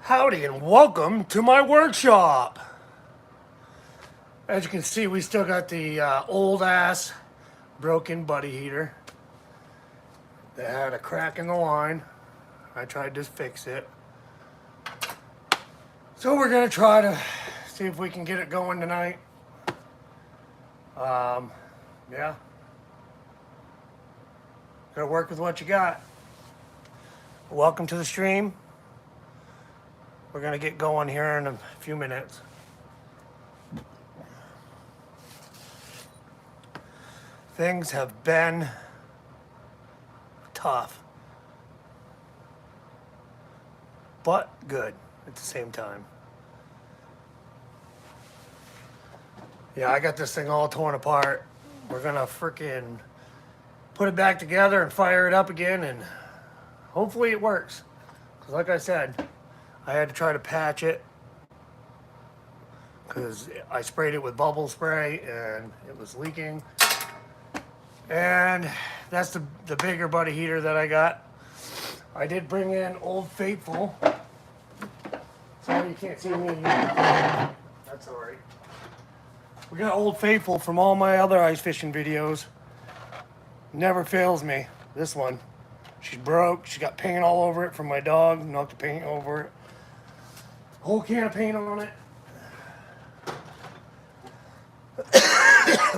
Howdy and welcome to my workshop. As you can see, we still got the old ass broken buddy heater that had a crack in the line. I tried to fix it. So we're gonna try to see if we can get it going tonight. Yeah. Gotta work with what you got. Welcome to the stream. We're gonna get going here in a few minutes. Things have been tough, but good at the same time. Yeah, I got this thing all torn apart. We're gonna freaking put it back together and fire it up again, and hopefully it works. Because like I said, I had to try to patch it because I sprayed it with bubble spray and it was leaking. And that's the bigger buddy heater that I got. I did bring in Old Faithful. Sorry you can't see me. That's all right. We got Old Faithful from all my other ice fishing videos. Never fails me. This one. She's broke. She got paint all over it from my dog. Knocked the paint over it. Whole can of paint on it.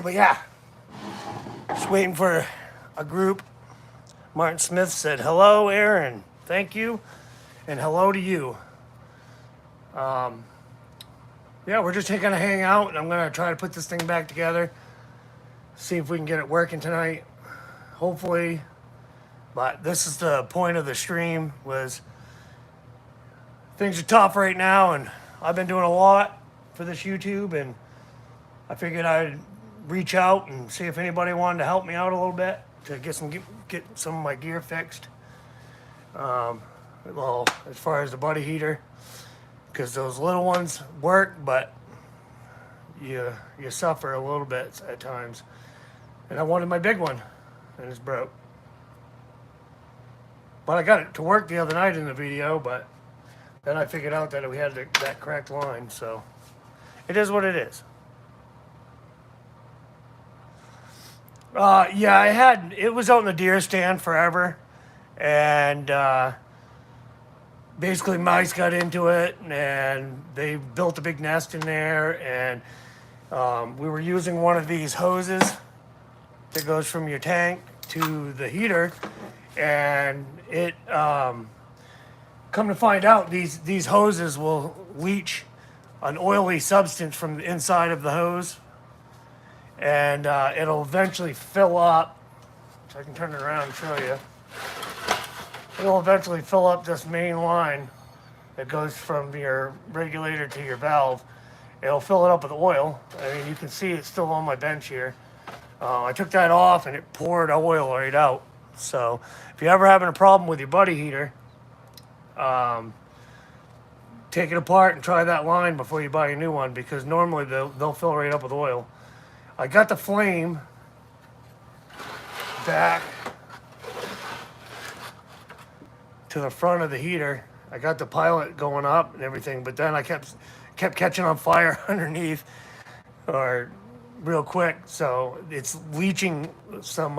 But yeah. Just waiting for a group. Martin Smith said, hello, Aaron. Thank you. And hello to you. Yeah, we're just going to hang out, and I'm going to try to put this thing back together. See if we can get it working tonight. Hopefully. But this is the point of the stream, was things are tough right now, and I've been doing a lot for this YouTube, and I figured I'd reach out and see if anybody wanted to help me out a little bit to get some of my gear fixed. Well, as far as the buddy heater, because those little ones work, but you suffer a little bit at times. And I wanted my big one, and it's broke. But I got it to work the other night in the video, but then I figured out that we had that cracked line, so it is what it is. Yeah, it was out in the deer stand forever, and basically mice got into it, and they built a big nest in there, and we were using one of these hoses that goes from your tank to the heater, and it come to find out these hoses will leach an oily substance from the inside of the hose, and it'll eventually fill up. So I can turn it around and show you. It'll eventually fill up this main line that goes from your regulator to your valve. It'll fill it up with oil. I mean, you can see it's still on my bench here. I took that off and it poured oil right out. So if you're ever having a problem with your buddy heater, take it apart and try that line before you buy a new one, because normally they'll fill right up with oil. I got the flame back to the front of the heater. I got the pilot going up and everything, but then I kept catching on fire underneath, or real quick. So it's leaching some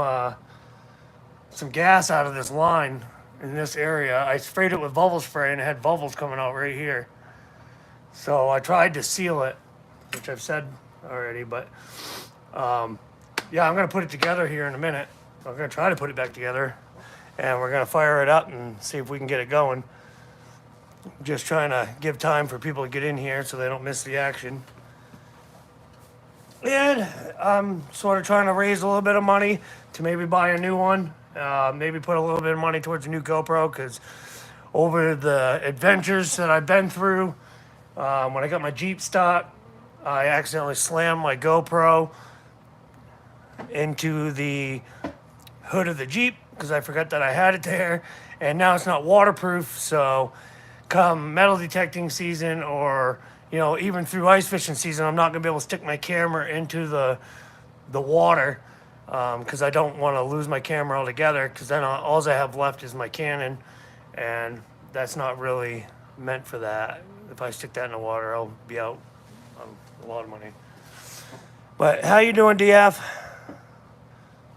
gas out of this line in this area. I sprayed it with bubble spray and it had bubbles coming out right here. So I tried to seal it, which I've said already, but yeah, I'm going to put it together here in a minute. I'm going to try to put it back together, and we're going to fire it up and see if we can get it going. Just trying to give time for people to get in here so they don't miss the action. And I'm sort of trying to raise a little bit of money to maybe buy a new one. Maybe put a little bit of money towards a new GoPro, because over the adventures that I've been through, when I got my Jeep stock, I accidentally slammed my GoPro into the hood of the Jeep because I forgot that I had it there, and now it's not waterproof. So come metal detecting season, or even through ice fishing season, I'm not gonna be able to stick my camera into the water, because I don't want to lose my camera altogether, because then all I have left is my Canon, and that's not really meant for that. If I stick that in the water, I'll be out a lot of money. But how you doing, DF?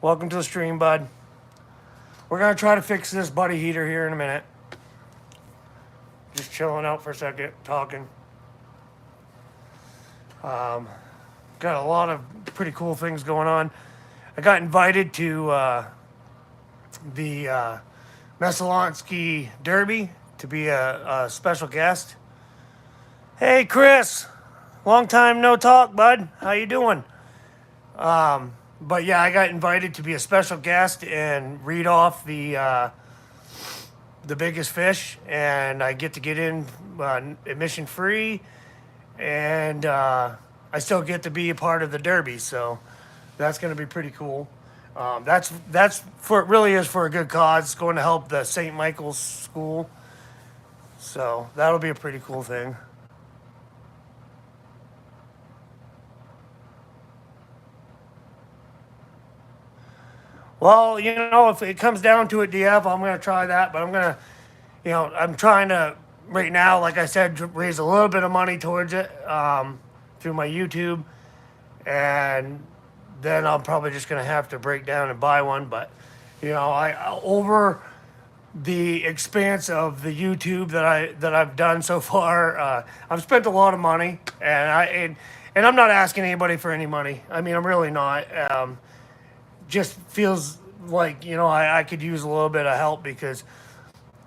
Welcome to the stream, bud. We're gonna try to fix this buddy heater here in a minute. Just chilling out for a second, talking. Got a lot of pretty cool things going on. I got invited to the Messalonsky Derby to be a special guest. Hey, Chris. Long time no talk, bud. How you doing? But yeah, I got invited to be a special guest and read off the biggest fish, and I get to get in admission free, and I still get to be a part of the Derby, so that's going to be pretty cool. That's for, it really is for a good cause. It's going to help the St. Michael's School, so that'll be a pretty cool thing. Well, you know, if it comes down to it, DF, I'm going to try that, but I'm going to, you know, I'm trying to, right now, like I said, raise a little bit of money towards it through my YouTube, and then I'm probably just going to have to break down and buy one, but, you know, over the expanse of the YouTube that I've done so far, I've spent a lot of money, and I'm not asking anybody for any money. I mean, I'm really not. Just feels like, you know, I could use a little bit of help because,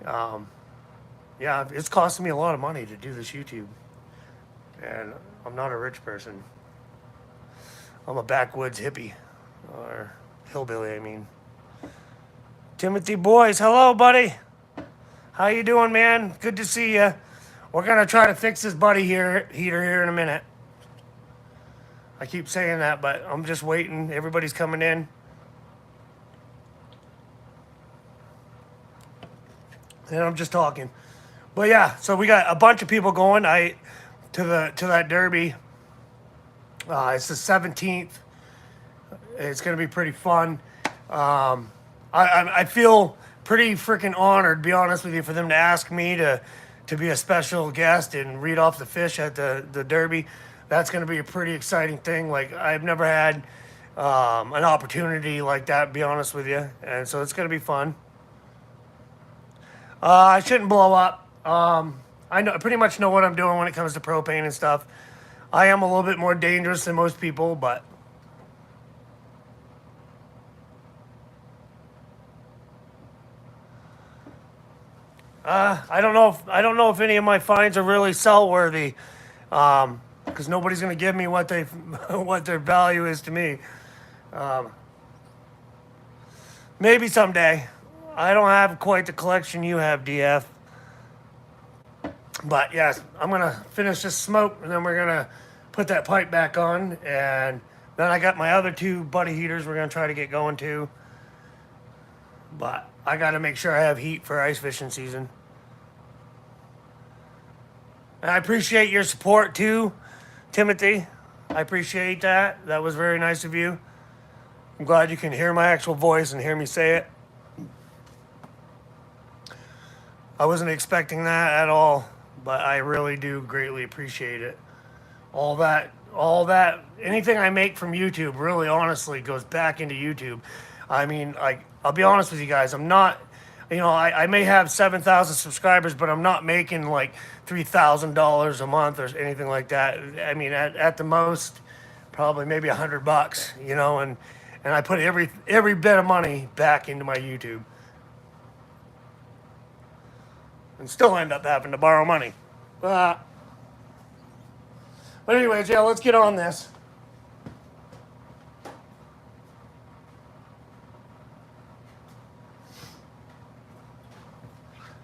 yeah, it's costing me a lot of money to do this YouTube. And I'm not a rich person. I'm a backwoods hippie, or hillbilly, I mean. Timothy Boyce, hello, buddy. How you doing, man? Good to see you. We're going to try to fix this buddy heater here in a minute. I keep saying that, but I'm just waiting. Everybody's coming in. And I'm just talking, but yeah. So we got a bunch of people going. To that Derby. It's the 17th. It's gonna be pretty fun. I feel pretty freaking honored, to be honest with you, for them to ask me to be a special guest and read off the fish at the Derby. That's gonna be a pretty exciting thing. Like, I've never had an opportunity like that, to be honest with you, and so it's gonna be fun. I shouldn't blow up. I pretty much know what I'm doing when it comes to propane and stuff. I am a little bit more dangerous than most people, but I don't know if any of my finds are really sell worthy, because nobody's gonna give me what what their value is to me. Maybe someday. I don't have quite the collection you have, DF. But yes, I'm going to finish this smoke, and then we're going to put that pipe back on. And then I got my other two buddy heaters we're going to try to get going too. But I got to make sure I have heat for ice fishing season. And I appreciate your support too, Timothy. I appreciate that. That was very nice of you. I'm glad you can hear my actual voice and hear me say it. I wasn't expecting that at all, but I really do greatly appreciate it. All that, anything I make from YouTube really honestly goes back into YouTube. I mean, like, I'll be honest with you guys, I'm not, you know, I may have 7,000 subscribers, but I'm not making like $3,000 a month or anything like that. I mean, at the most, probably maybe $100, you know, and I put every bit of money back into my YouTube. And still end up having to borrow money. But anyways, yeah, let's get on this.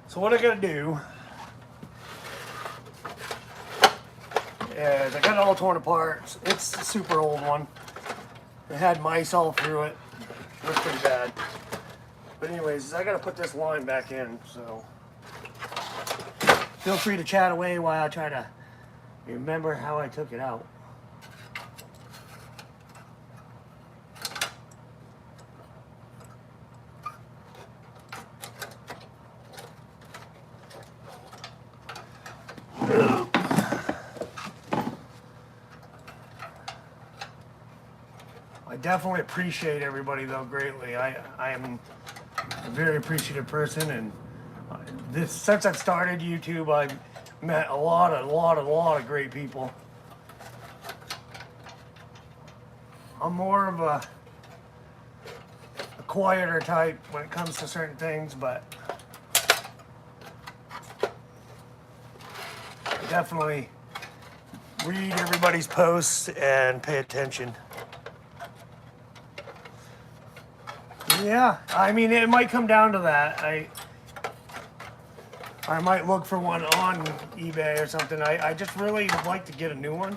So what I'm gonna do is I got it all torn apart. It's a super old one. It had mice all through it. It was pretty bad. But anyways, I gotta put this line back in, so feel free to chat away while I try to remember how I took it out. definitely appreciate everybody though greatly. I am a very appreciative person, and this since I've started YouTube, I've met a lot of great people. I'm more of a quieter type when it comes to certain things, but I definitely read everybody's posts and pay attention. Yeah, I mean, it might come down to that. I might look for one on eBay or something. I just really would like to get a new one.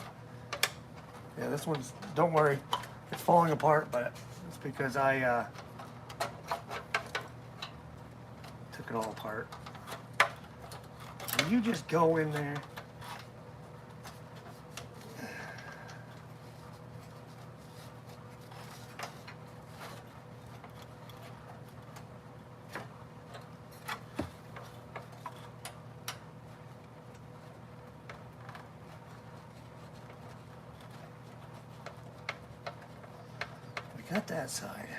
Yeah, this one's, don't worry, it's falling apart, but it's because I took it all apart. Will you just go in there? Got that side.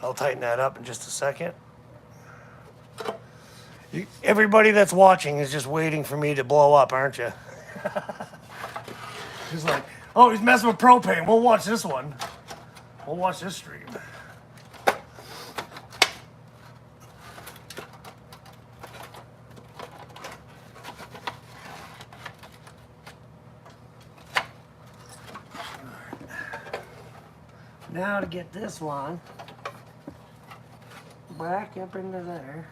I'll tighten that up in just a second. Everybody that's watching is just waiting for me to blow up, aren't you? Just like, oh, he's messing with propane. We'll watch this one. We'll watch this stream. Now to get this one back up into there.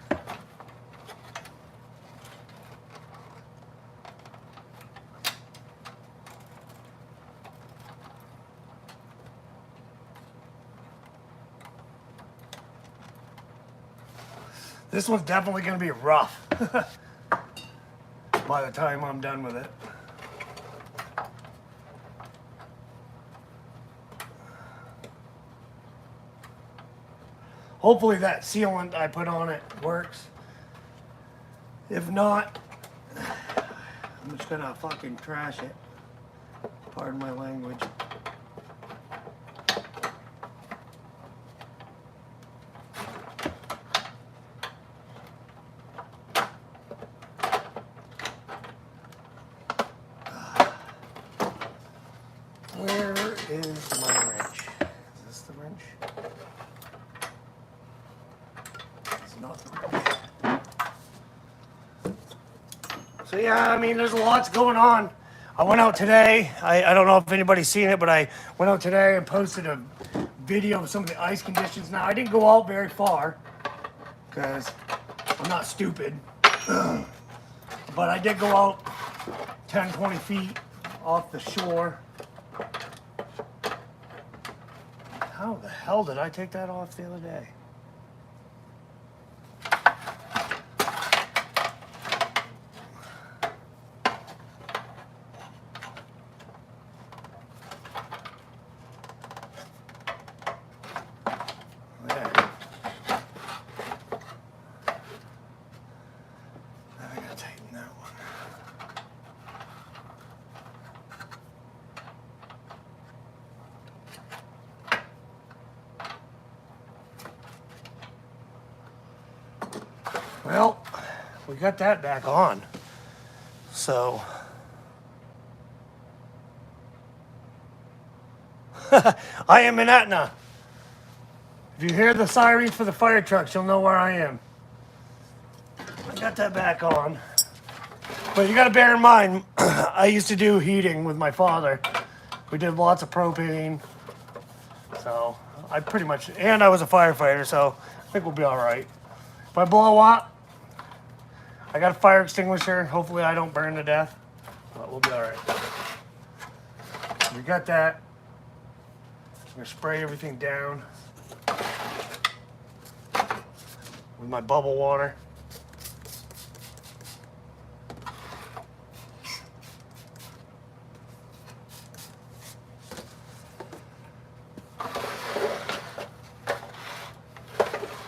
This one's definitely going to be rough by the time I'm done with it. Hopefully that sealant I put on it works. If not, I'm just gonna fucking trash it. Pardon my language. Where is my wrench? Is this the wrench? So yeah, I mean, there's lots going on. I went out today. I don't know if anybody's seen it, but I went out today and posted a video of some of the ice conditions. Now, I didn't go out very far because I'm not stupid. But I did go out 10, 20 feet off the shore. How the hell did I take that off the other day? Well, we got that back on. So, I am in Etna. If you hear the sirens for the fire trucks, you'll know where I am. I got that back on. But you got to bear in mind, I used to do heating with my father. We did lots of propane. So, I pretty much, and I was a firefighter, so I think we'll be all right. If I blow up, I got a fire extinguisher. Hopefully I don't burn to death, but we'll be all right. We got that. I'm gonna spray everything down with my bubble water.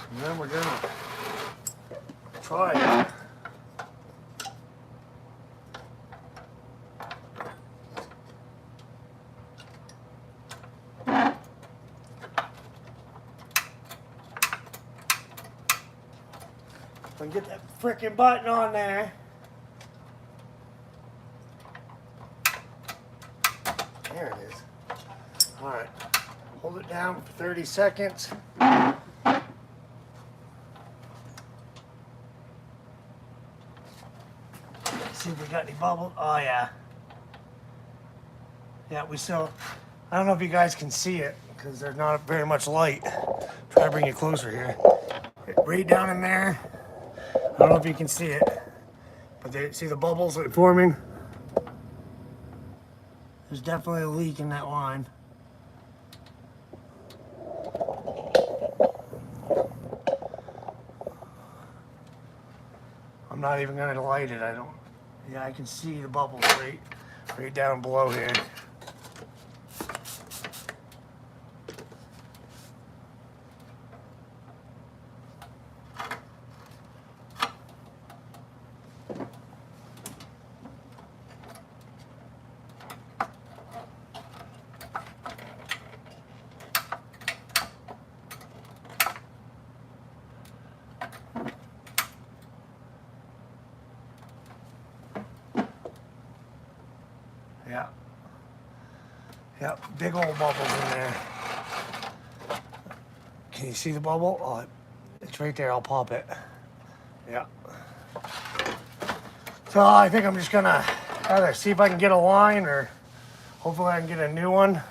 And then we're gonna try it. And get that frickin' button on there. There it is. All right. Hold it down for 30 seconds. See if we got any bubbles. Oh, yeah. Yeah, we still... I don't know if you guys can see it because there's not very much light. Try to bring you closer here. Right down in there. I don't know if you can see it. But see the bubbles that are forming? There's definitely a leak in that line. I'm not even going to light it. Yeah, I can see the bubbles right down below here. Yeah. Yep, big old bubbles in there. Can you see the bubble? Oh, it's right there. I'll pop it. Yeah. So I think I'm just gonna either see if I can get a line or hopefully I can get a new one.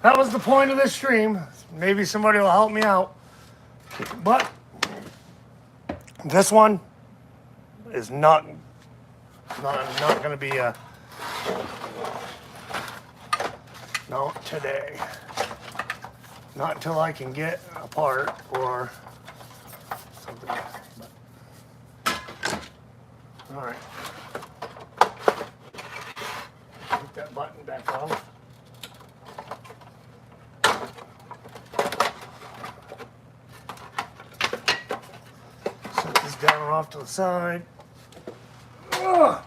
That was the point of this stream. Maybe somebody will help me out. But this one is not going to be a no today. Not until I can get a part or something. All right. Put that button back on. Set this down off to the side. Ugh.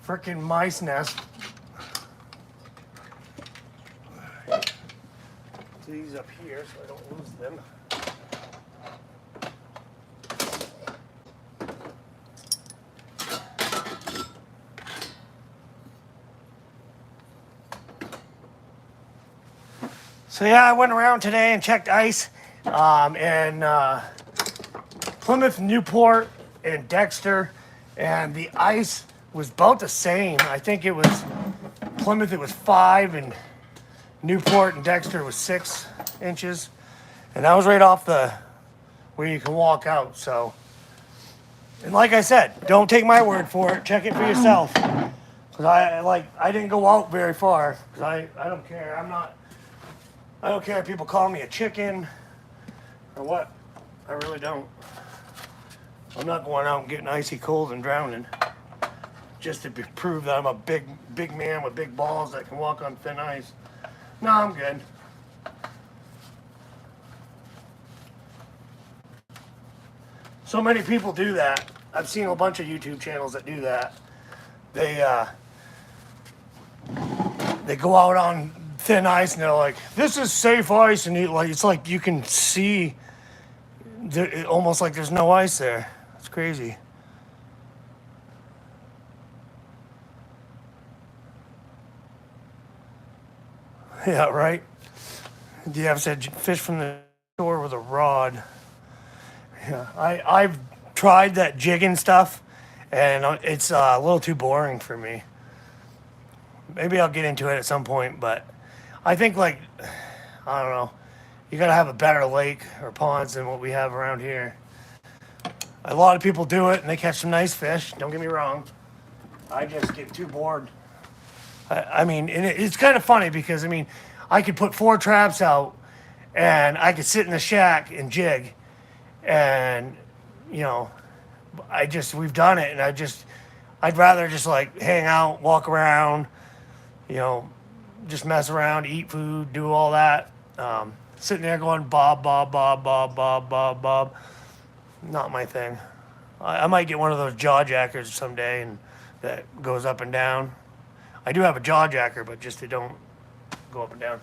Frickin' mice nest. Put these up here so I don't lose them. So yeah, I went around today and checked ice, and Plymouth, Newport, and Dexter, and the ice was about the same. I think it was Plymouth, it was 5, and Newport and Dexter was 6 inches, and that was right off the where you can walk out. So, and like I said, don't take my word for it. Check it for yourself. Cause I didn't go out very far. Cause I don't care. I don't care if people call me a chicken or what. I really don't. I'm not going out and getting icy cold and drowning just to prove that I'm a big man with big balls that can walk on thin ice. No, I'm good. So many people do that. I've seen a bunch of YouTube channels that do that. They go out on thin ice and they're like, this is safe ice, and it's like you can see almost like there's no ice there. It's crazy. Yeah, right. Do you have said fish from the shore with a rod? Yeah, I've tried that jigging stuff, and it's a little too boring for me. Maybe I'll get into it at some point, but I think, like, I don't know, you gotta have a better lake or ponds than what we have around here. A lot of people do it and they catch some nice fish, don't get me wrong. I just get too bored. I mean, and it's kind of funny because, I mean, I could put 4 traps out and I could sit in the shack and jig, and, you know, we've done it, and I'd rather just like hang out, walk around, you know, just mess around, eat food, do all that. Sitting there going bob, bob, bob, bob, bob, bob, bob. Not my thing. I might get one of those jaw jackers someday, and that goes up and down. I do have a jaw jacker, but just they don't go up and down.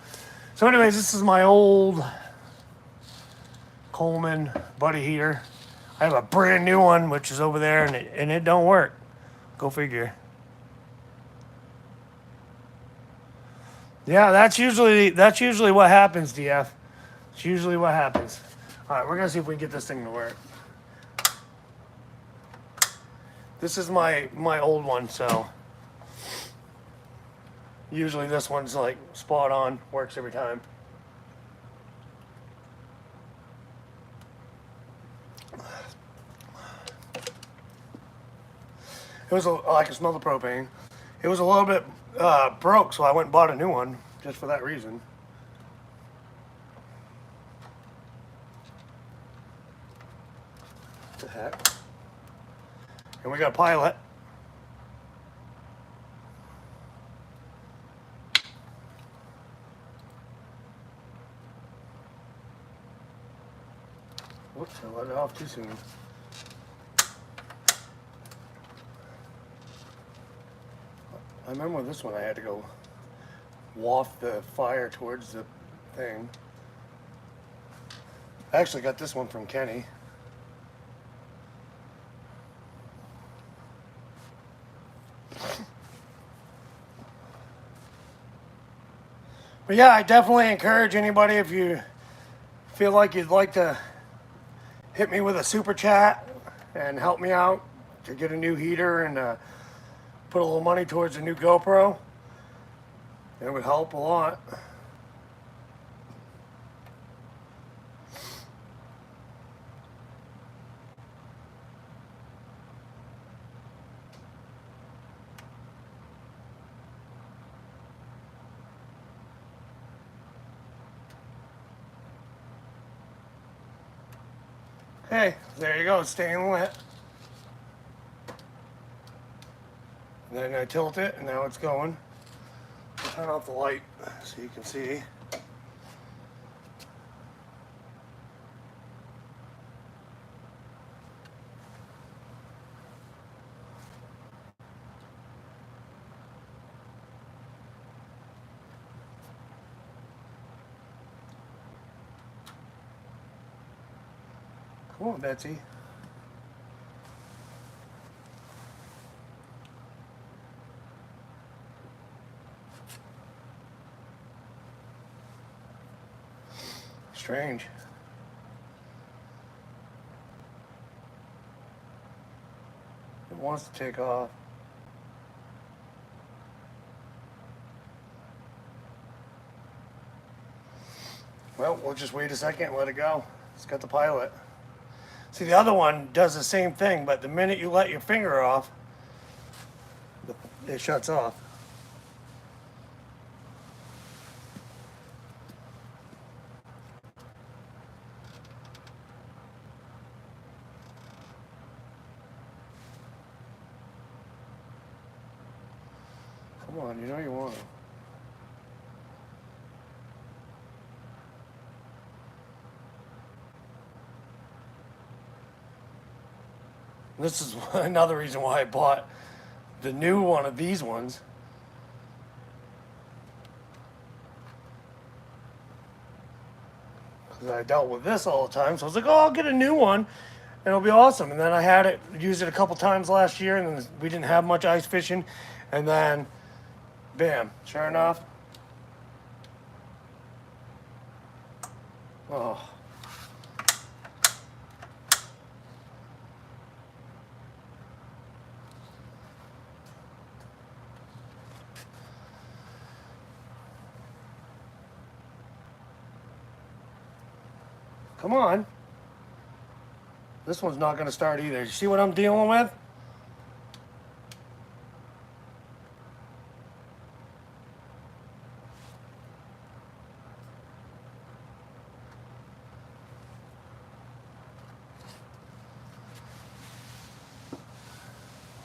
So, anyways, this is my old Coleman buddy heater. I have a brand new one, which is over there, and it don't work. Go figure. Yeah, that's usually what happens, DF. It's usually what happens. All right, we're gonna see if we can get this thing to work. This is my old one, so usually this one's like spot on, works every time. It was I can smell the propane. It was a little bit broke, so I went and bought a new one just for that reason. What the heck? And we got a pilot. Whoops, I let it off too soon. I remember this one I had to go waft the fire towards the thing. I actually got this one from Kenny. But yeah, I definitely encourage anybody, if you feel like you'd like to hit me with a super chat and help me out to get a new heater and put a little money towards a new GoPro. It would help a lot. Hey, there you go, it's staying lit. And then I tilt it, and now it's going. I'll turn off the light so you can see. Come on, Betsy. Strange. It wants to take off. Well, we'll just wait a second and let it go. It's got the pilot. See, the other one does the same thing, but the minute you let your finger off, it shuts off. Come on, you know you want to. This is another reason why I bought the new one of these ones. Because I dealt with this all the time. So I was like, oh, I'll get a new one and it'll be awesome. And then I had it, used it a couple times last year, and then we didn't have much ice fishing. And then, bam, sure enough. Oh. Come on. This one's not going to start either. You see what I'm dealing with?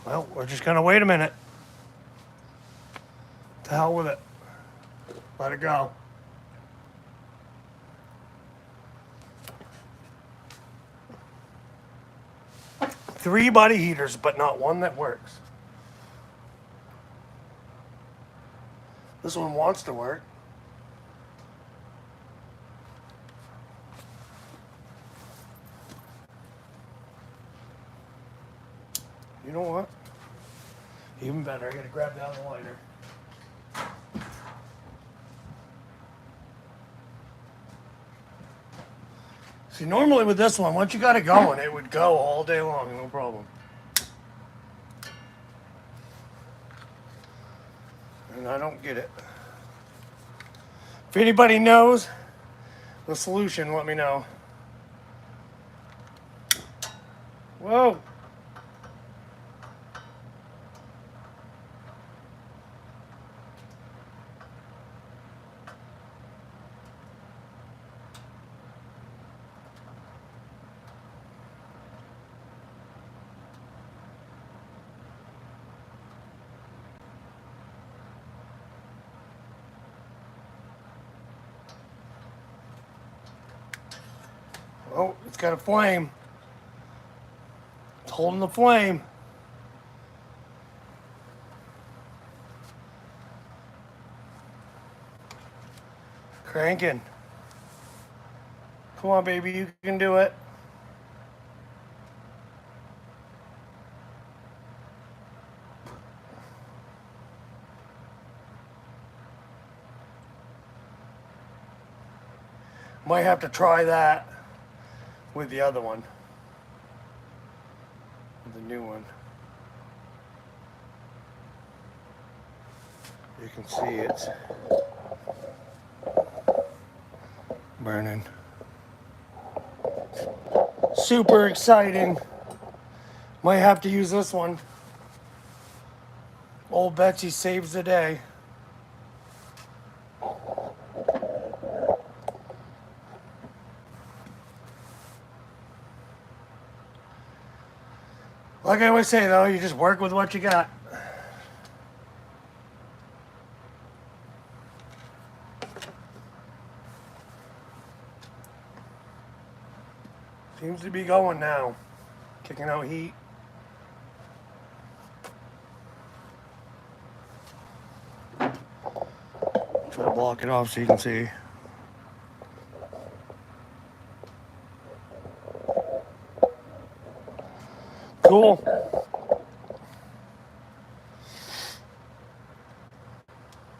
Well, we're just going to wait a minute. To hell with it. Let it go. 3 buddy heaters, but not one that works. This one wants to work. You know what? Even better, I gotta grab the other lighter. See, normally with this one, once you got it going, it would go all day long, no problem. And I don't get it. If anybody knows the solution, let me know. Whoa. Oh, it's got a flame. It's holding the flame. Cranking. Come on, baby, you can do it. Might have to try that with the other one. With the new one. You can see it's burning. Super exciting. Might have to use this one. Old Betsy saves the day. Like I always say though, you just work with what you got. Seems to be going now. Kicking out heat. Try to block it off so you can see. Cool.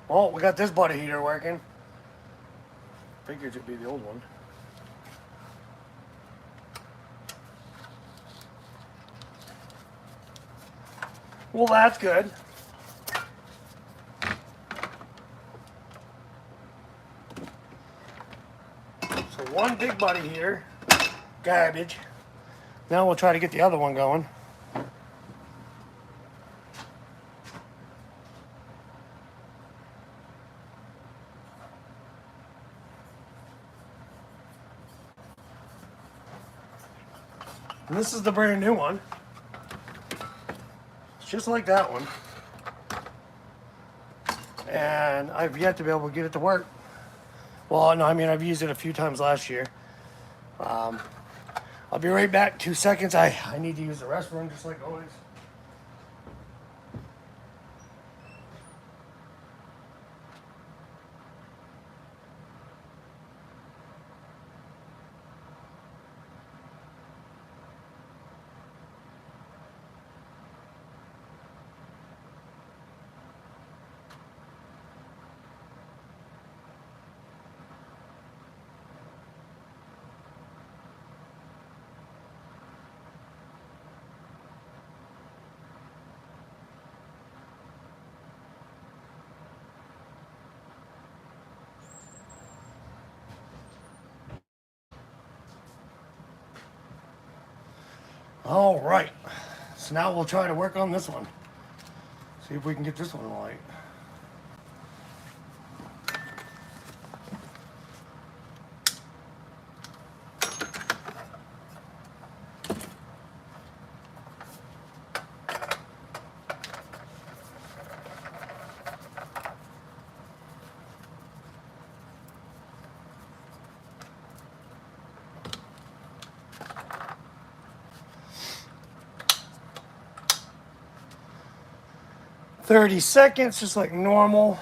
Well, we got this buddy heater working. Figured it'd be the old one. Well, that's good. So one big buddy heater, garbage. Now we'll try to get the other one going. And this is the brand new one. It's just like that one. And I've yet to be able to get it to work. Well, no, I mean, I've used it a few times last year. I'll be right back. 2 seconds. I need to use the restroom just like always. All right, so now we'll try to work on this one. See if we can get this one right. 30 seconds, just like normal.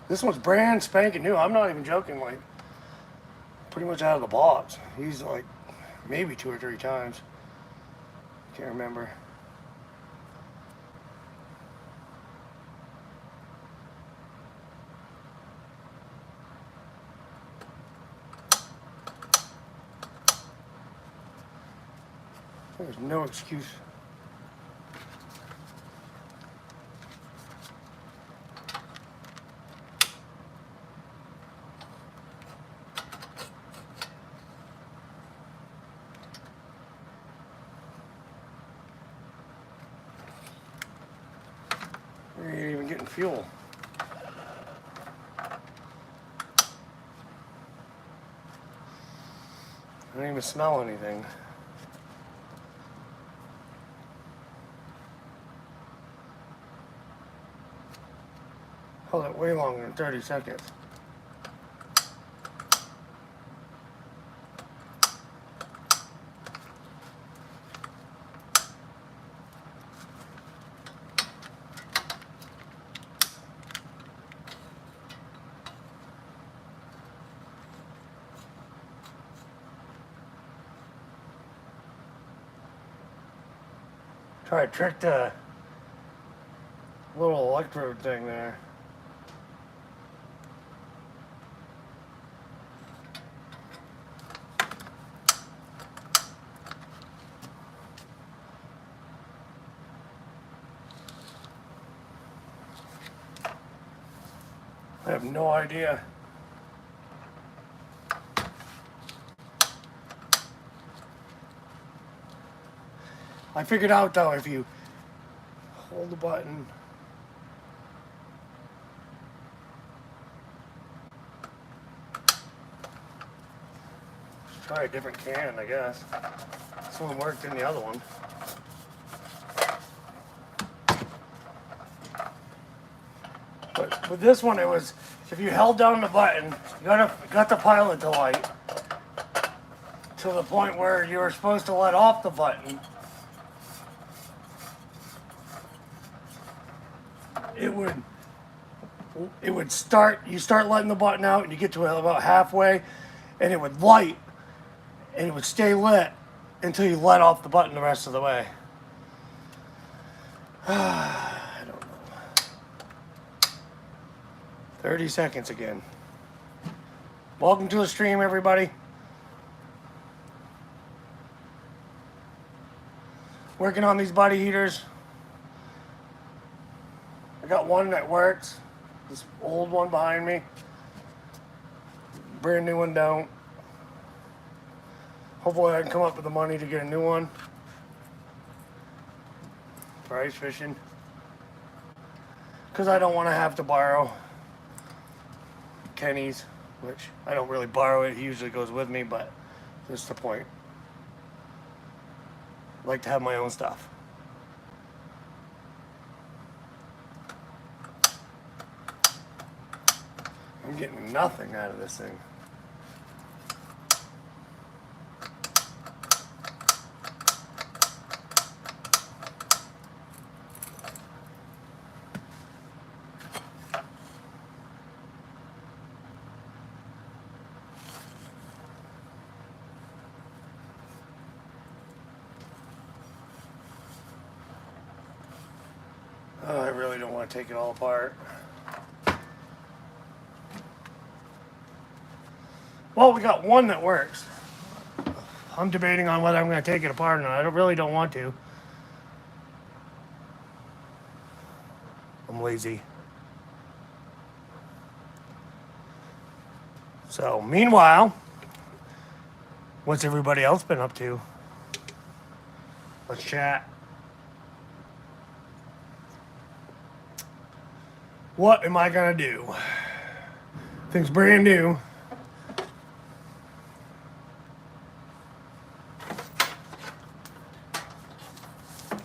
This one's brand spanking new. I'm not even joking, like pretty much out of the box. He's like maybe 2 or 3 times. Can't remember. There's no excuse. We ain't even getting fuel. I don't even smell anything. Hold it way longer than 30 seconds. Try to trick the little electrode thing there. I have no idea. I figured out though, if you hold the button, try a different can, I guess. This one worked in the other one. But with this one, it was, if you held down the button, you got the pilot to light to the point where you were supposed to let off the button. It would start, you start letting the button out and you get to about halfway and it would light and it would stay lit until you let off the button the rest of the way. I don't know. 30 seconds again. Welcome to the stream, everybody. Working on these body heaters. I got one that works. This old one behind me. Brand new one don't. Hopefully I can come up with the money to get a new one for ice fishing. Because I don't want to have to borrow Kenny's, which I don't really borrow it. He usually goes with me, but that's the point. I like to have my own stuff. I'm getting nothing out of this thing. Oh, I really don't want to take it all apart. Well, we got one that works. I'm debating on whether I'm going to take it apart or not. I really don't want to. I'm lazy. So, meanwhile, what's everybody else been up to? Let's chat. What am I going to do? Thing's brand new.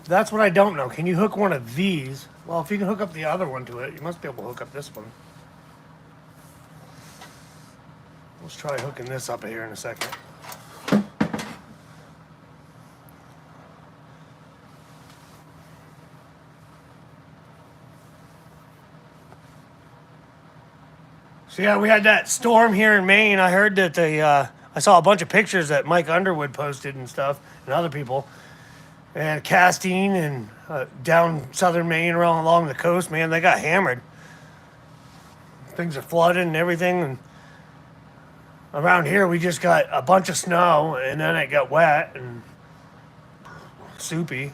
That's what I don't know. Can you hook one of these? Well, if you can hook up the other one to it, you must be able to hook up this one. Let's try hooking this up here in a second. So yeah, we had that storm here in Maine. I heard that I saw a bunch of pictures that Mike Underwood posted and stuff, and other people. And casting and down southern Maine, around along the coast, man, they got hammered. Things are flooding and everything. And around here, we just got a bunch of snow, and then it got wet and soupy.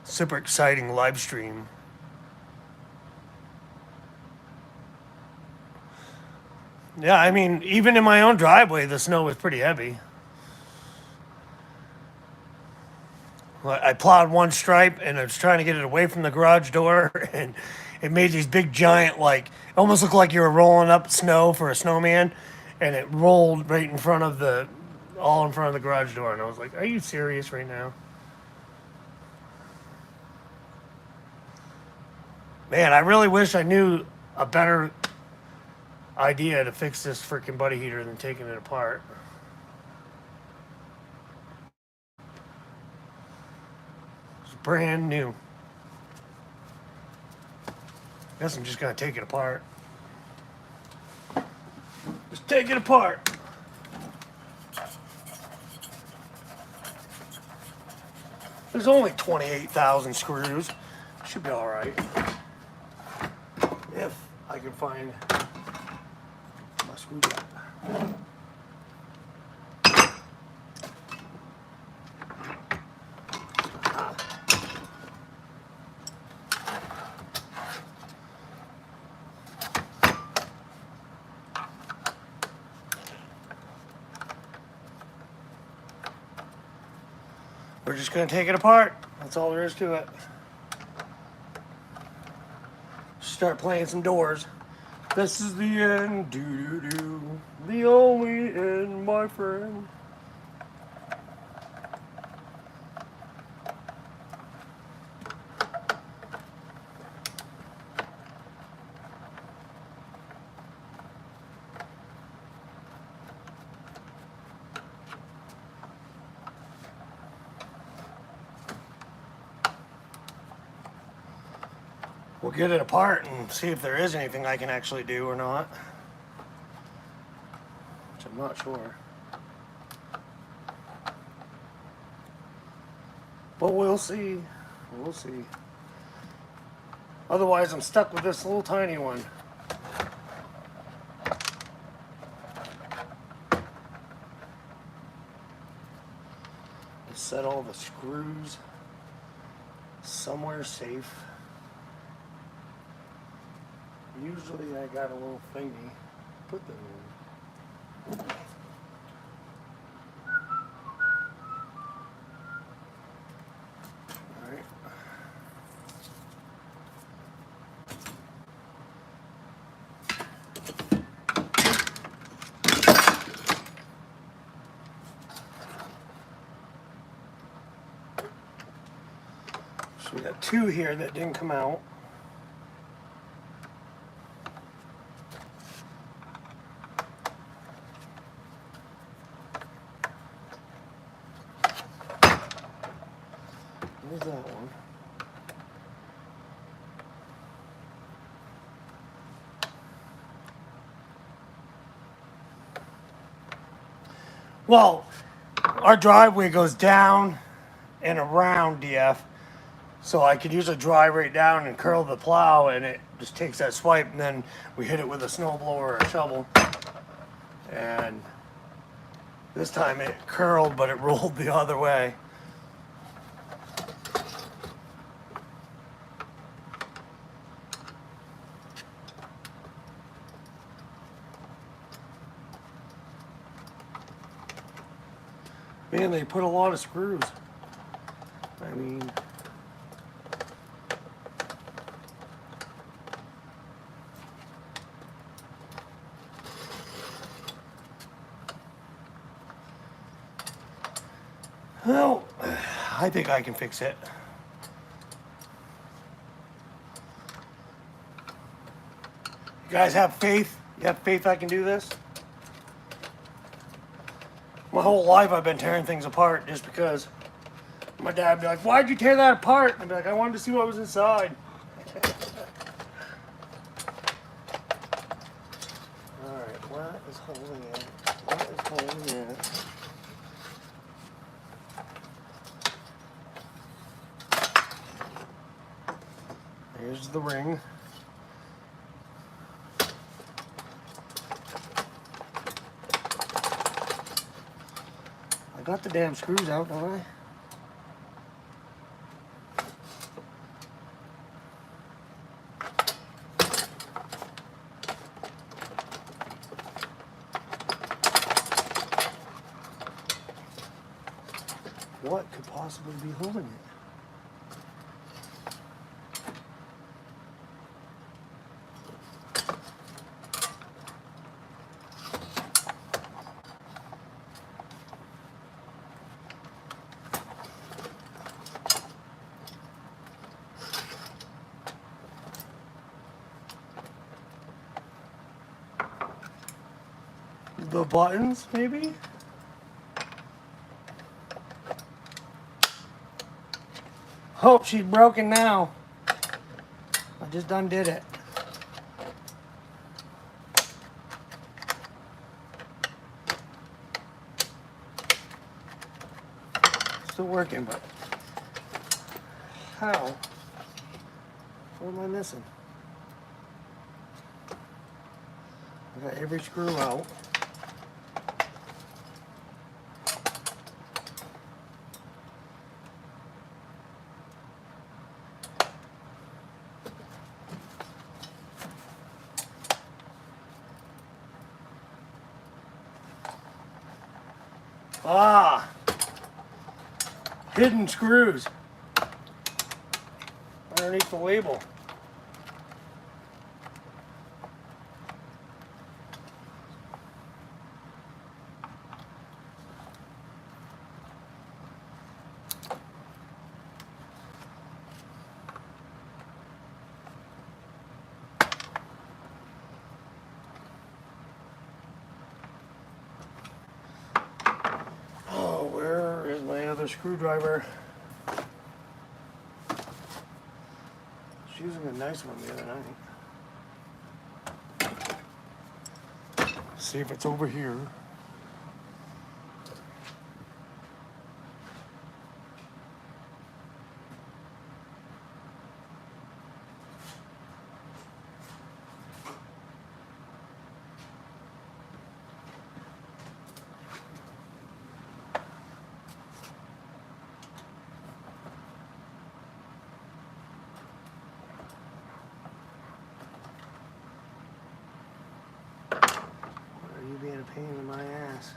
Super exciting live stream. Yeah, I mean, even in my own driveway, the snow was pretty heavy. I plowed one stripe and I was trying to get it away from the garage door, and it made these big giant, like, almost look like you were rolling up snow for a snowman, and it rolled right in front of all in front of the garage door. And I was like, are you serious right now? Man, I really wish I knew a better idea to fix this freaking buddy heater than taking it apart. It's brand new. Guess I'm just gonna take it apart. Just take it apart. There's only 28,000 screws. Should be all right. If I can find my screwdriver. We're just going to take it apart. That's all there is to it. Start playing some Doors. This is the end, doo-doo-doo. The only end, my friend. We'll get it apart and see if there is anything I can actually do or not. Which I'm not sure. But we'll see. We'll see. Otherwise, I'm stuck with this little tiny one. Set all the screws somewhere safe. Usually I got a little thingy. Put them in. Alright. So we got two here that didn't come out. There's that one. Well, our driveway goes down and around DF, so I could usually drive right down and curl the plow, and it just takes that swipe, and then we hit it with a snowblower or a shovel. And this time it curled, but it rolled the other way. Man, they put a lot of screws. I mean, Well, I think I can fix it. You guys have faith? You have faith I can do this? My whole life I've been tearing things apart just because my dad would be like, why'd you tear that apart? I'd be like, I wanted to see what was inside. Alright, what is holding it? What is holding it? Here's the ring. I got the damn screws out, don't I? What could possibly be holding it? The buttons, maybe? Oh, she's broken now. I just undid it. Still working, but how? What am I missing? I got every screw out. Ah, hidden screws underneath the label. Oh, where is my other screwdriver? She was using a nice one the other night. See if it's over here. You being a pain in my ass.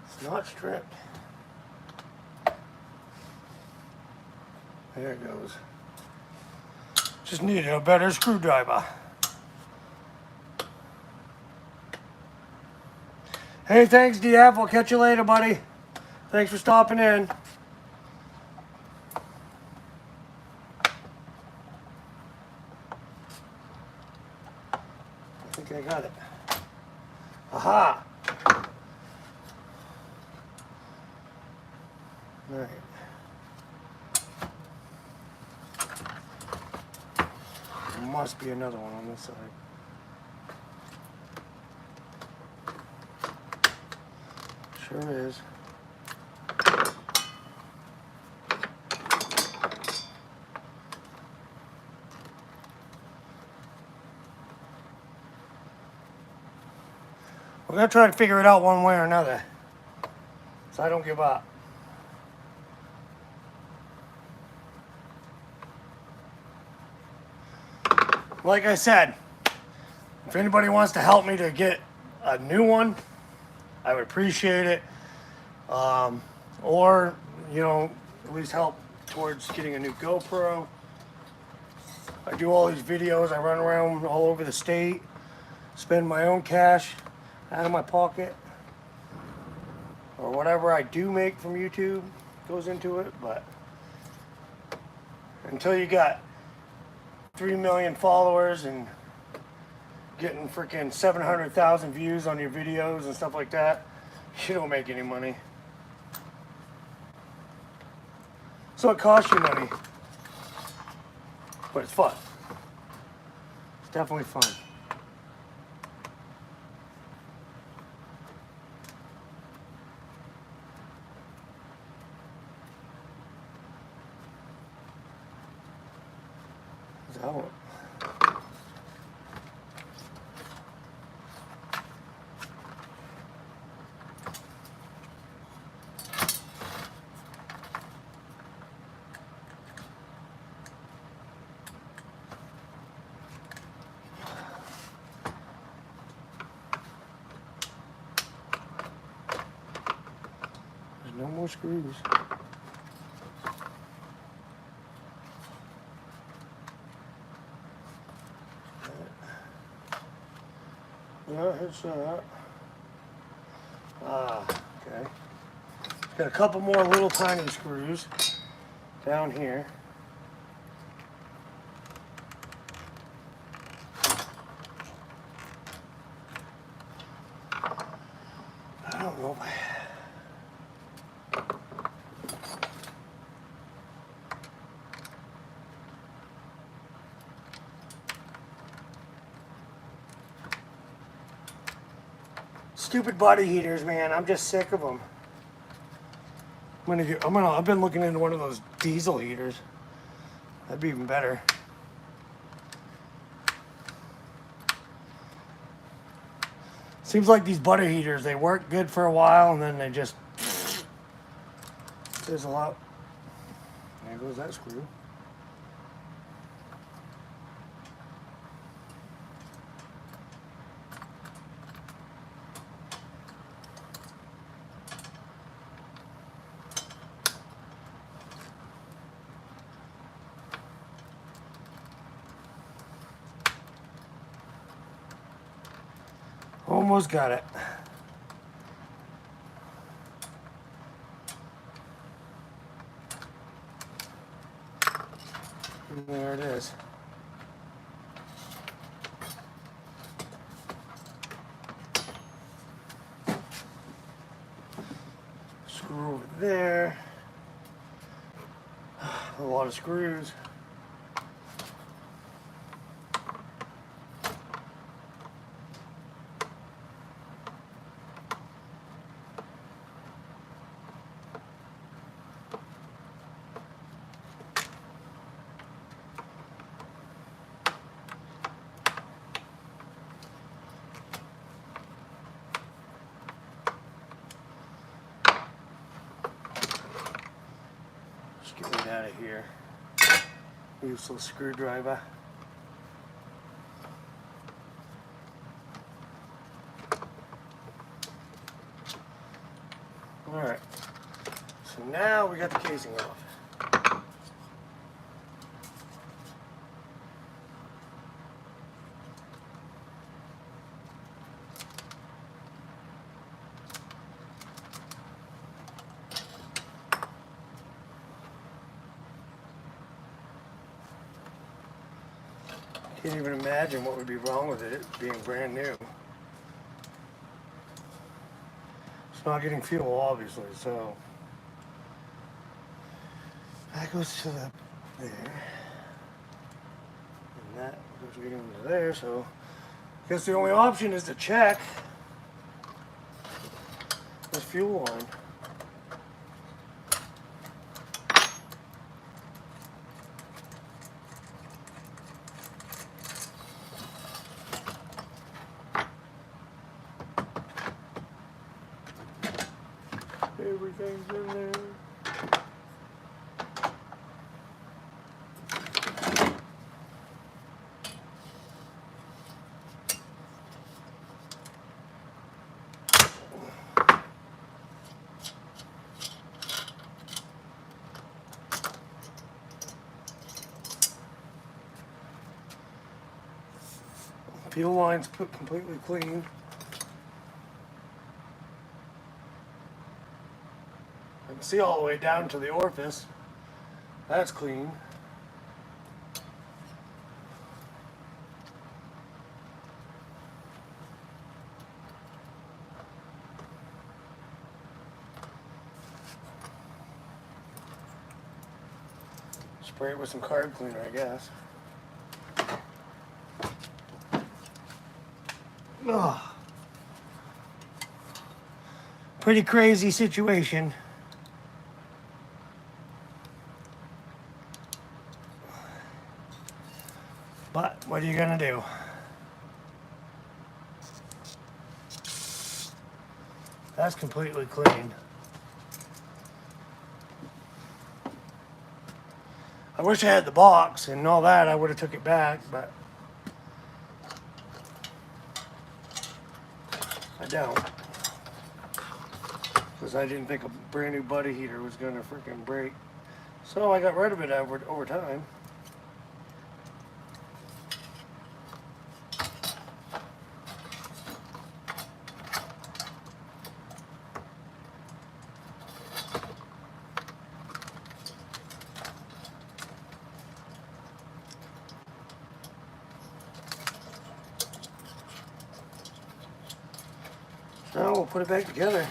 It's not stripped. There it goes. Just needed a better screwdriver. Hey, thanks, DF. We'll catch you later, buddy. Thanks for stopping in. I think I got it. Aha! All right. There must be another one on this side. Sure is. We're going to try to figure it out one way or another, so I don't give up. Like I said, if anybody wants to help me to get a new one, I would appreciate it. or, you know, at least help towards getting a new GoPro. I do all these videos. I run around all over the state, spend my own cash out of my pocket, or whatever I do make from YouTube goes into it. But until you got 3 million followers and getting freaking 700,000 views on your videos and stuff like that, you don't make any money. So it costs you money, but it's fun. It's definitely fun. Is that what? There's no more screws. Yeah, it's that. Okay. Got a couple more little tiny screws down here. I don't know. Stupid body heaters, man. I'm just sick of them. I've been looking into one of those diesel heaters. That'd be even better. Seems like these butter heaters, they work good for a while and then they just there's a lot. There goes that screw. Almost got it. And there it is. Screw over there. A lot of screws. Just get right out of here. Useless screwdriver. Alright. So now we got the casing off. Can't even imagine what would be wrong with it being brand new. It's not getting fuel, obviously, so that goes to the there, and that goes right into there. So I guess the only option is to check this fuel line. Everything's in there. Fuel line's put completely clean. I can see all the way down to the orifice. That's clean. Spray it with some carb cleaner, I guess. Ugh. Pretty crazy situation. But what are you gonna do? That's completely clean. I wish I had the box and all that. I would have took it back, but I don't. Because I didn't think a brand new buddy heater was gonna freaking break. So I got rid of it over time. Now we'll put it back together.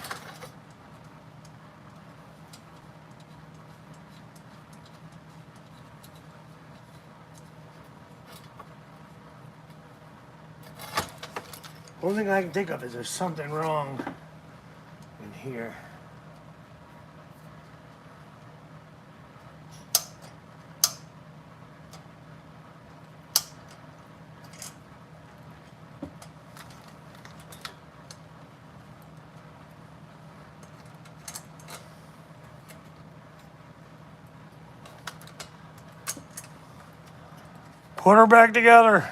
Only thing I can think of is there's something wrong in here. Put her back together.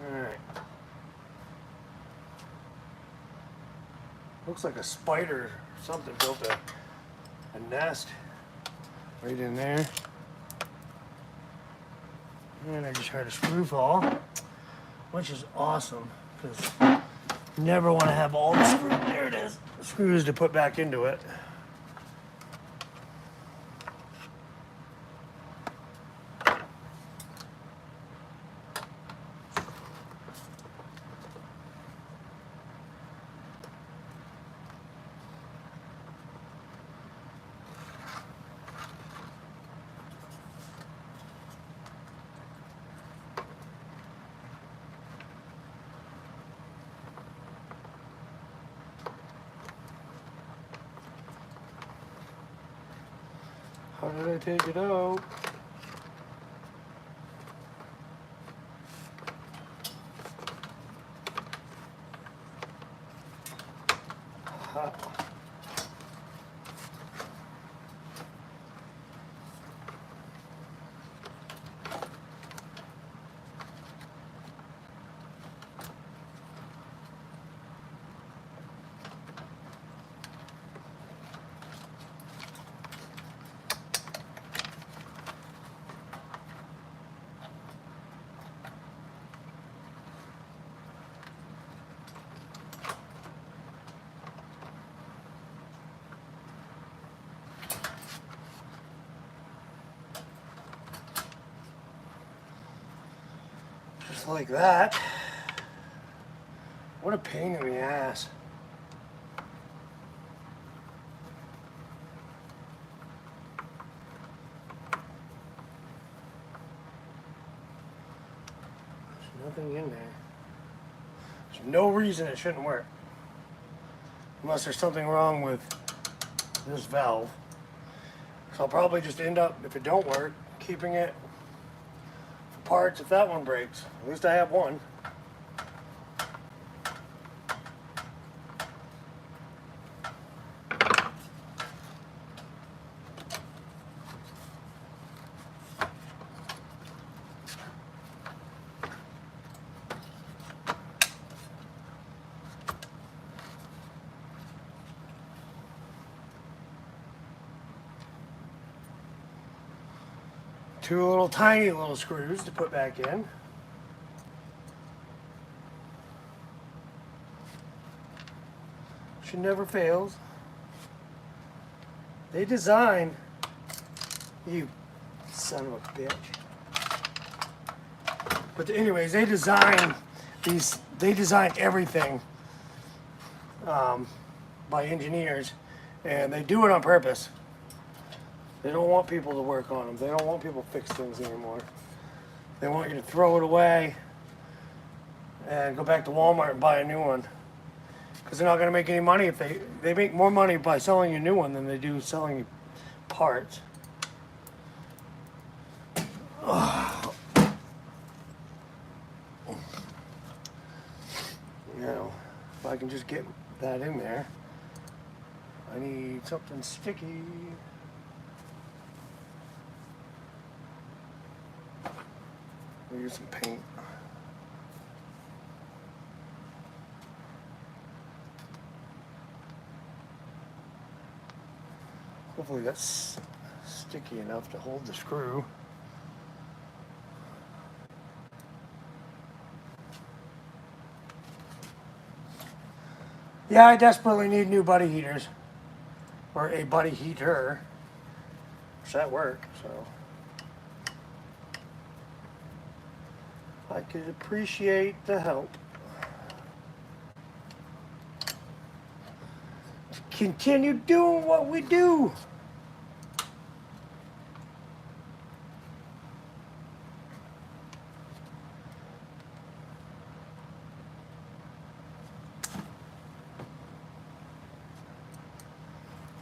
Alright. Looks like a spider or something built a nest right in there. And I just heard a screw fall, which is awesome because you never want to have all the screws. There it is. Screws to put back into it. How did I take it out? Ha. Just like that. What a pain in the ass. There's nothing in there. There's no reason it shouldn't work. Unless there's something wrong with this valve. So I'll probably just end up, if it don't work, keeping it for parts if that one breaks. At least I have one. two little tiny little screws to put back in. She never fails. They design, you son of a bitch. But anyways, they design everything by engineers, and they do it on purpose. They don't want people to work on them. They don't want people to fix things anymore. They want you to throw it away and go back to Walmart and buy a new one. Because they're not going to make any money if they make more money by selling you a new one than they do selling you parts. You know, if I can just get that in there. I need something sticky. I'll use some paint. Hopefully that's sticky enough to hold the screw. Yeah, I desperately need new buddy heaters. Or a buddy heater. Which that work, so. I could appreciate the help. Continue doing what we do.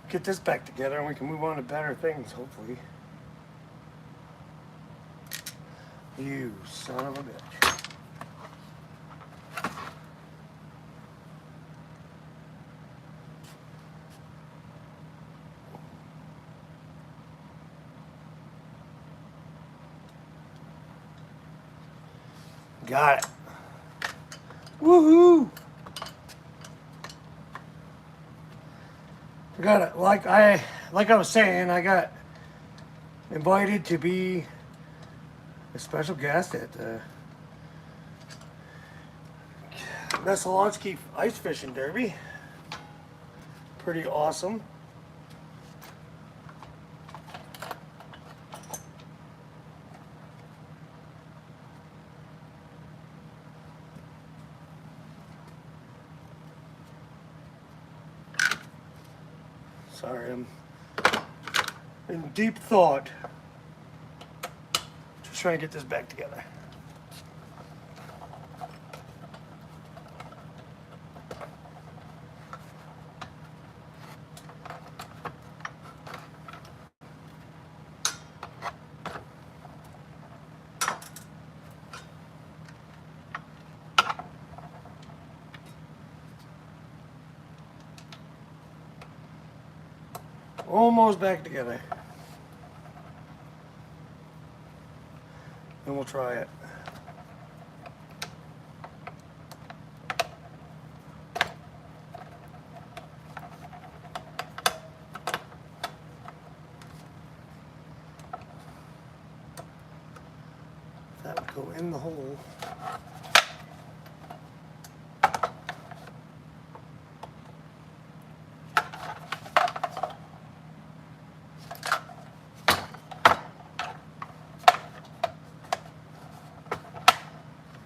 Get this back together and we can move on to better things, hopefully. You son of a bitch. Got it. Woohoo! Got it. Like I was saying, I got invited to be a special guest at the Messalonsky Ice Fishing Derby. Pretty awesome. Sorry, I'm in deep thought. Just trying to get this back together. Almost back together. Then we'll try it. That would go in the hole.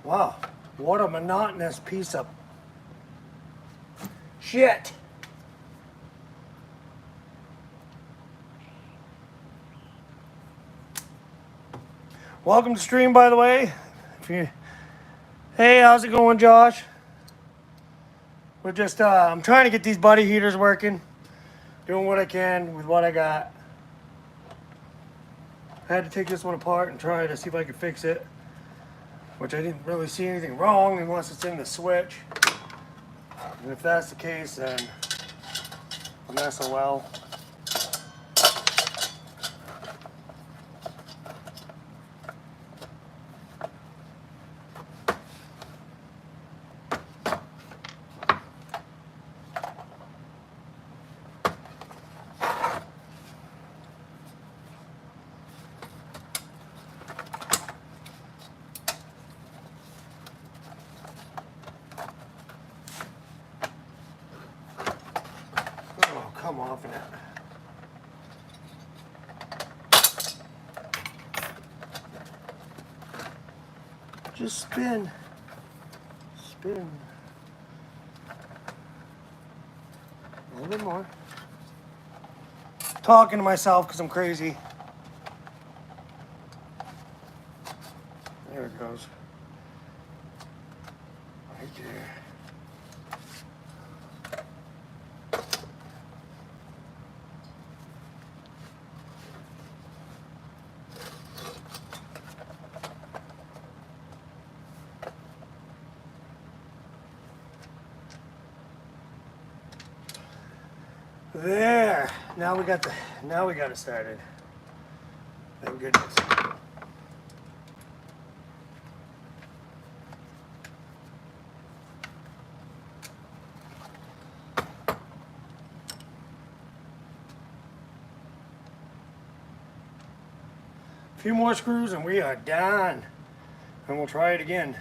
Wow, what a monotonous piece of shit. Welcome to stream, by the way. Hey, how's it going, Josh? We're just, I'm trying to get these buddy heaters working. Doing what I can with what I got. I had to take this one apart and try to see if I could fix it. Which I didn't really see anything wrong unless it's in the switch. And if that's the case, then I'm SOL. Just spin. Spin. A little bit more. Talking to myself because I'm crazy. There it goes. Right there. There. Now we got it started. Thank goodness. A few more screws and we are done. And we'll try it again.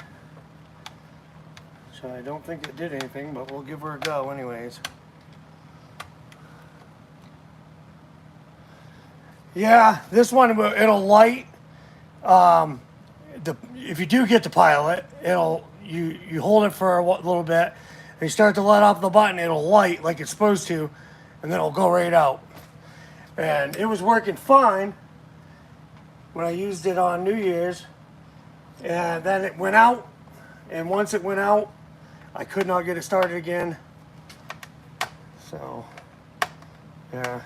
So I don't think it did anything, but we'll give her a go anyways. Yeah, this one, it'll light. If you do get the pilot, you hold it for a little bit, and you start to let off the button, it'll light like it's supposed to, and then it'll go right out. And it was working fine when I used it on New Year's, and then it went out, and once it went out, I could not get it started again. So, yeah.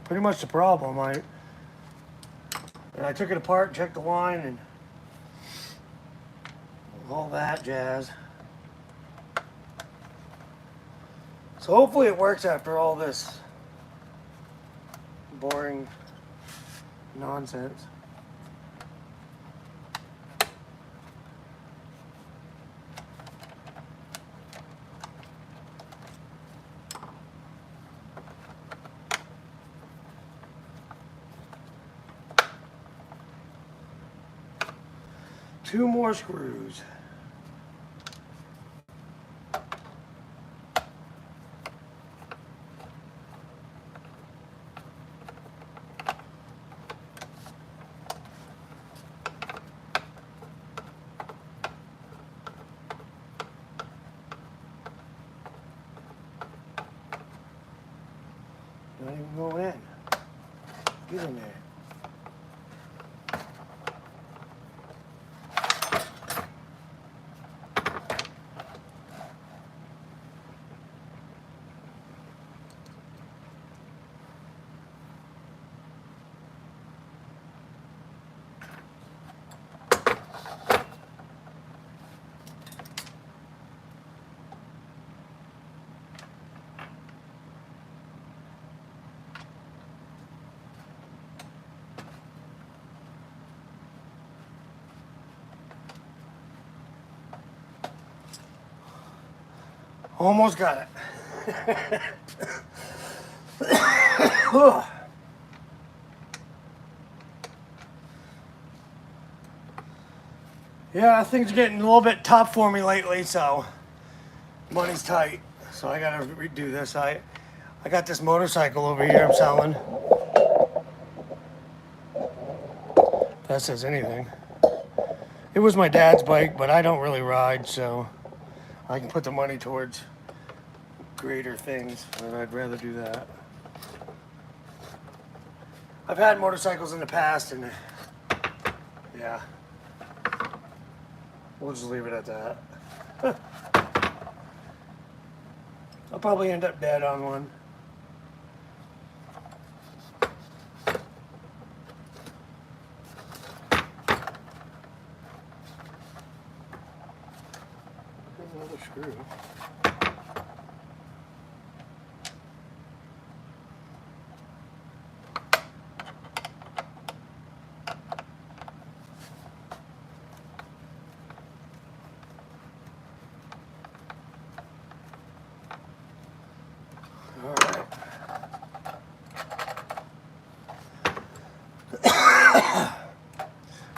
Pretty much the problem. I took it apart, checked the line, and all that jazz. So hopefully it works after all this boring nonsense. Two more screws. Don't even go in. Get in there. Almost got it. Yeah, things are getting a little bit tough for me lately, so money's tight. So I gotta redo this. I got this motorcycle over here I'm selling. If that says anything. It was my dad's bike, but I don't really ride, so I can put the money towards greater things, and I'd rather do that. I've had motorcycles in the past, and yeah, we'll just leave it at that. I'll probably end up dead on one. There's another screw. All right.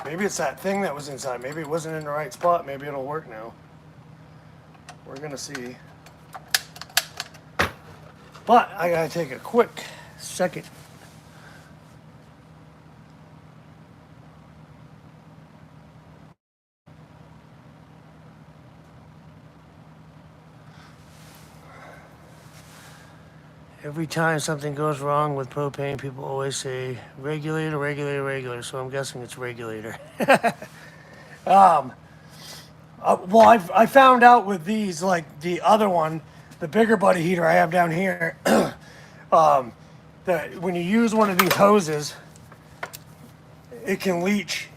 Maybe it's that thing that was inside. Maybe it wasn't in the right spot. Maybe it'll work now. We're gonna see. But I gotta take a quick second. Every time something goes wrong with propane, people always say regulator, regulator, regulator. So I'm guessing it's regulator. Well, I found out with these, like the other one, the bigger buddy heater I have down here, that when you use one of these hoses, it can leach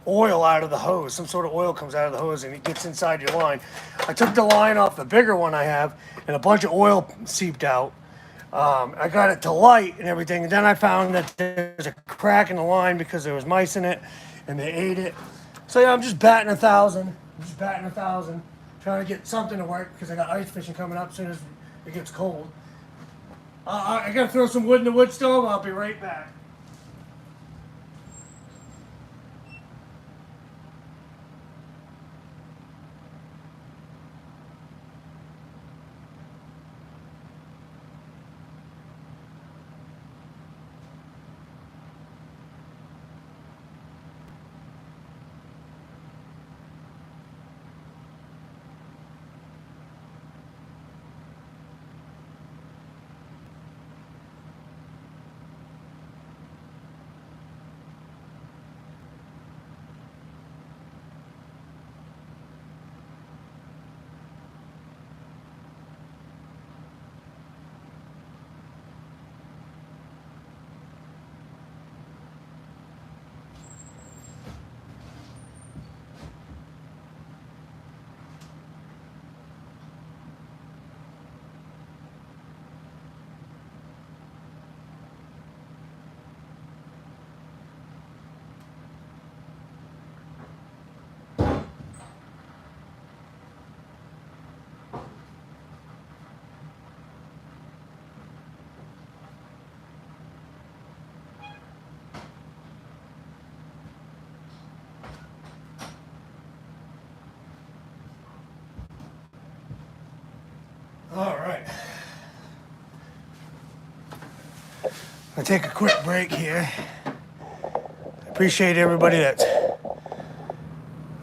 oil out of the hose. Some sort of oil comes out of the hose and it gets inside your line. I took the line off the bigger one I have, and a bunch of oil seeped out. I got it to light and everything, and then I found that there's a crack in the line because there was mice in it, and they ate it. So yeah, I'm just batting 1,000. I'm just batting 1,000, trying to get something to work because I got ice fishing coming up as soon as it gets cold. I gotta throw some wood in the wood stove. I'll be right back. All right. I'll take a quick break here. Appreciate everybody that's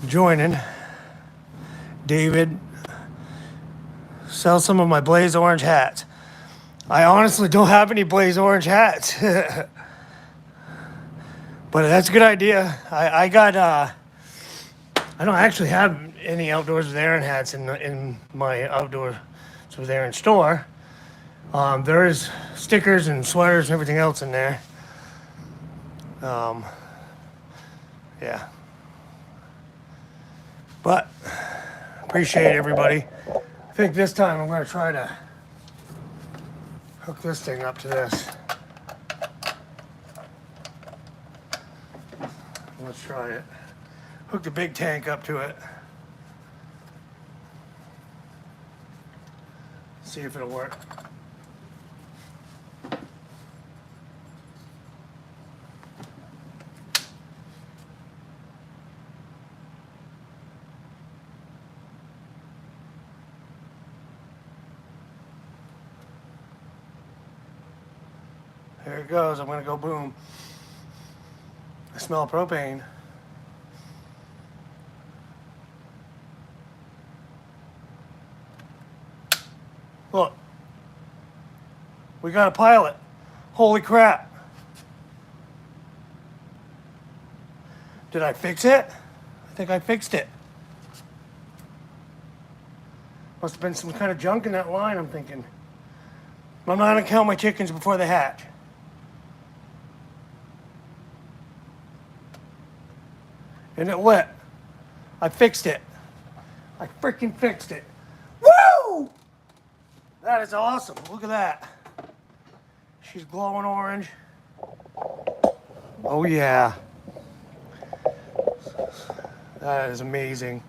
joining. David, sell some of my Blaze Orange hats. I honestly don't have any Blaze Orange hats. But that's a good idea. I got, I don't actually have any Outdoors with Aaron hats in my Outdoors with Aaron store. There is stickers and sweaters and everything else in there. Yeah. But appreciate everybody. I think this time I'm going to try to hook this thing up to this. Let's try it. Hook the big tank up to it. See if it'll work. There it goes. I'm gonna go boom. I smell propane. Look, we got a pilot. Holy crap. Did I fix it? I think I fixed it. Must have been some kind of junk in that line, I'm thinking. I'm not gonna count my chickens before they hatch. And it lit. I fixed it. I freaking fixed it. Woo! That is awesome. Look at that. She's glowing orange. Oh yeah. That is amazing.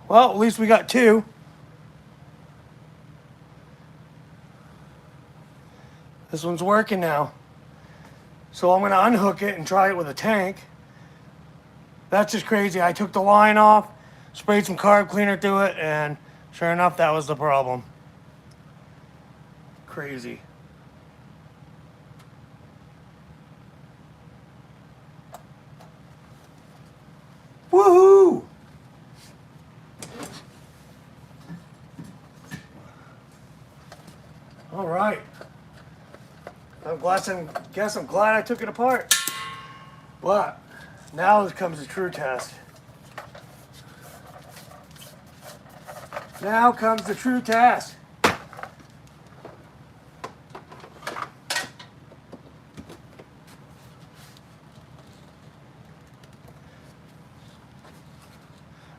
Well, at least we got two. This one's working now. So I'm gonna unhook it and try it with a tank. That's just crazy. I took the line off, sprayed some carb cleaner through it, and sure enough, that was the problem. Crazy. Woohoo! All right. Guess I'm glad I took it apart. But now comes the true test. Now comes the true test.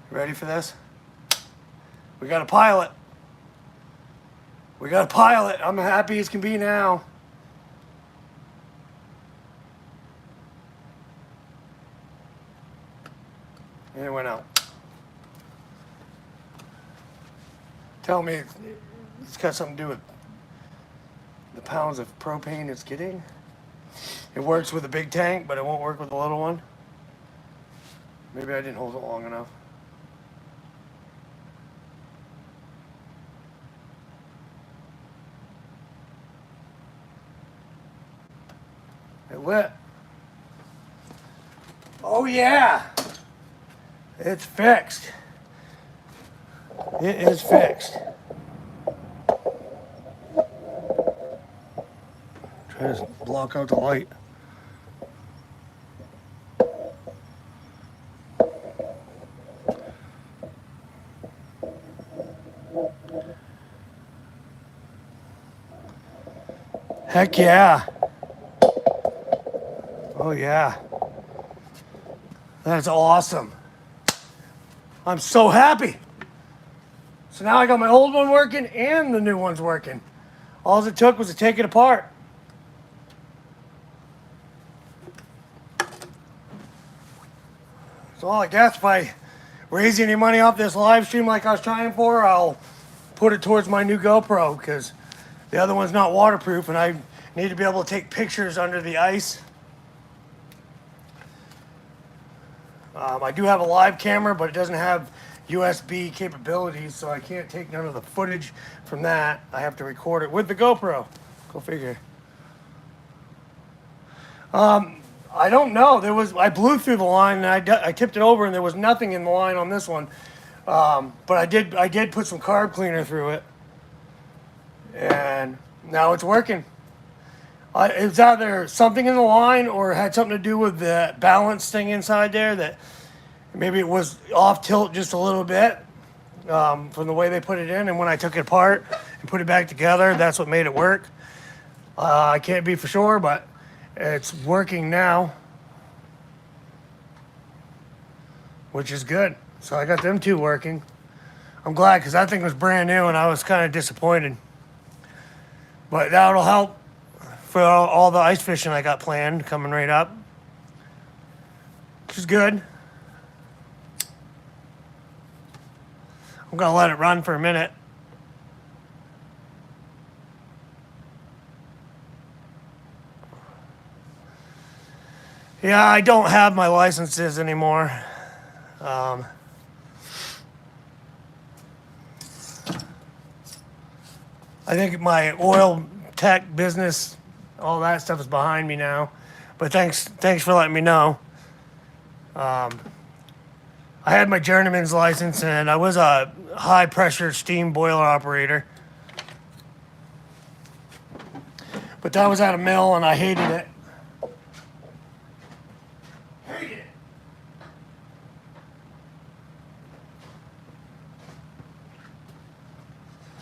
Ready for this? We got a pilot. We got a pilot. I'm happy as can be now. And it went out. Tell me it's got something to do with the pounds of propane it's getting. It works with a big tank, but it won't work with a little one. Maybe I didn't hold it long enough. It lit. Oh yeah! It's fixed. It is fixed. Try to block out the light. Heck yeah. Oh yeah. That's awesome. I'm so happy. So now I got my old one working and the new one's working. All it took was to take it apart. So I guess if I raise any money off this live stream like I was trying for, I'll put it towards my new GoPro because the other one's not waterproof and I need to be able to take pictures under the ice. I do have a live camera, but it doesn't have USB capabilities, so I can't take none of the footage from that. I have to record it with the GoPro. Go figure. I don't know. I blew through the line and I tipped it over, and there was nothing in the line on this one. But I did put some carb cleaner through it, and now it's working. It was either something in the line or it had something to do with the balance thing inside there that maybe it was off tilt just a little bit from the way they put it in. And when I took it apart and put it back together, that's what made it work. I can't be for sure, but it's working now, which is good. So I got them two working. I'm glad because that thing was brand new and I was kind of disappointed. But that'll help for all the ice fishing I got planned coming right up, which is good. I'm gonna let it run for a minute. Yeah, I don't have my licenses anymore. I think my oil tech business, all that stuff is behind me now. But thanks for letting me know. I had my journeyman's license and I was a high pressure steam boiler operator. But that was at a mill and I hated it.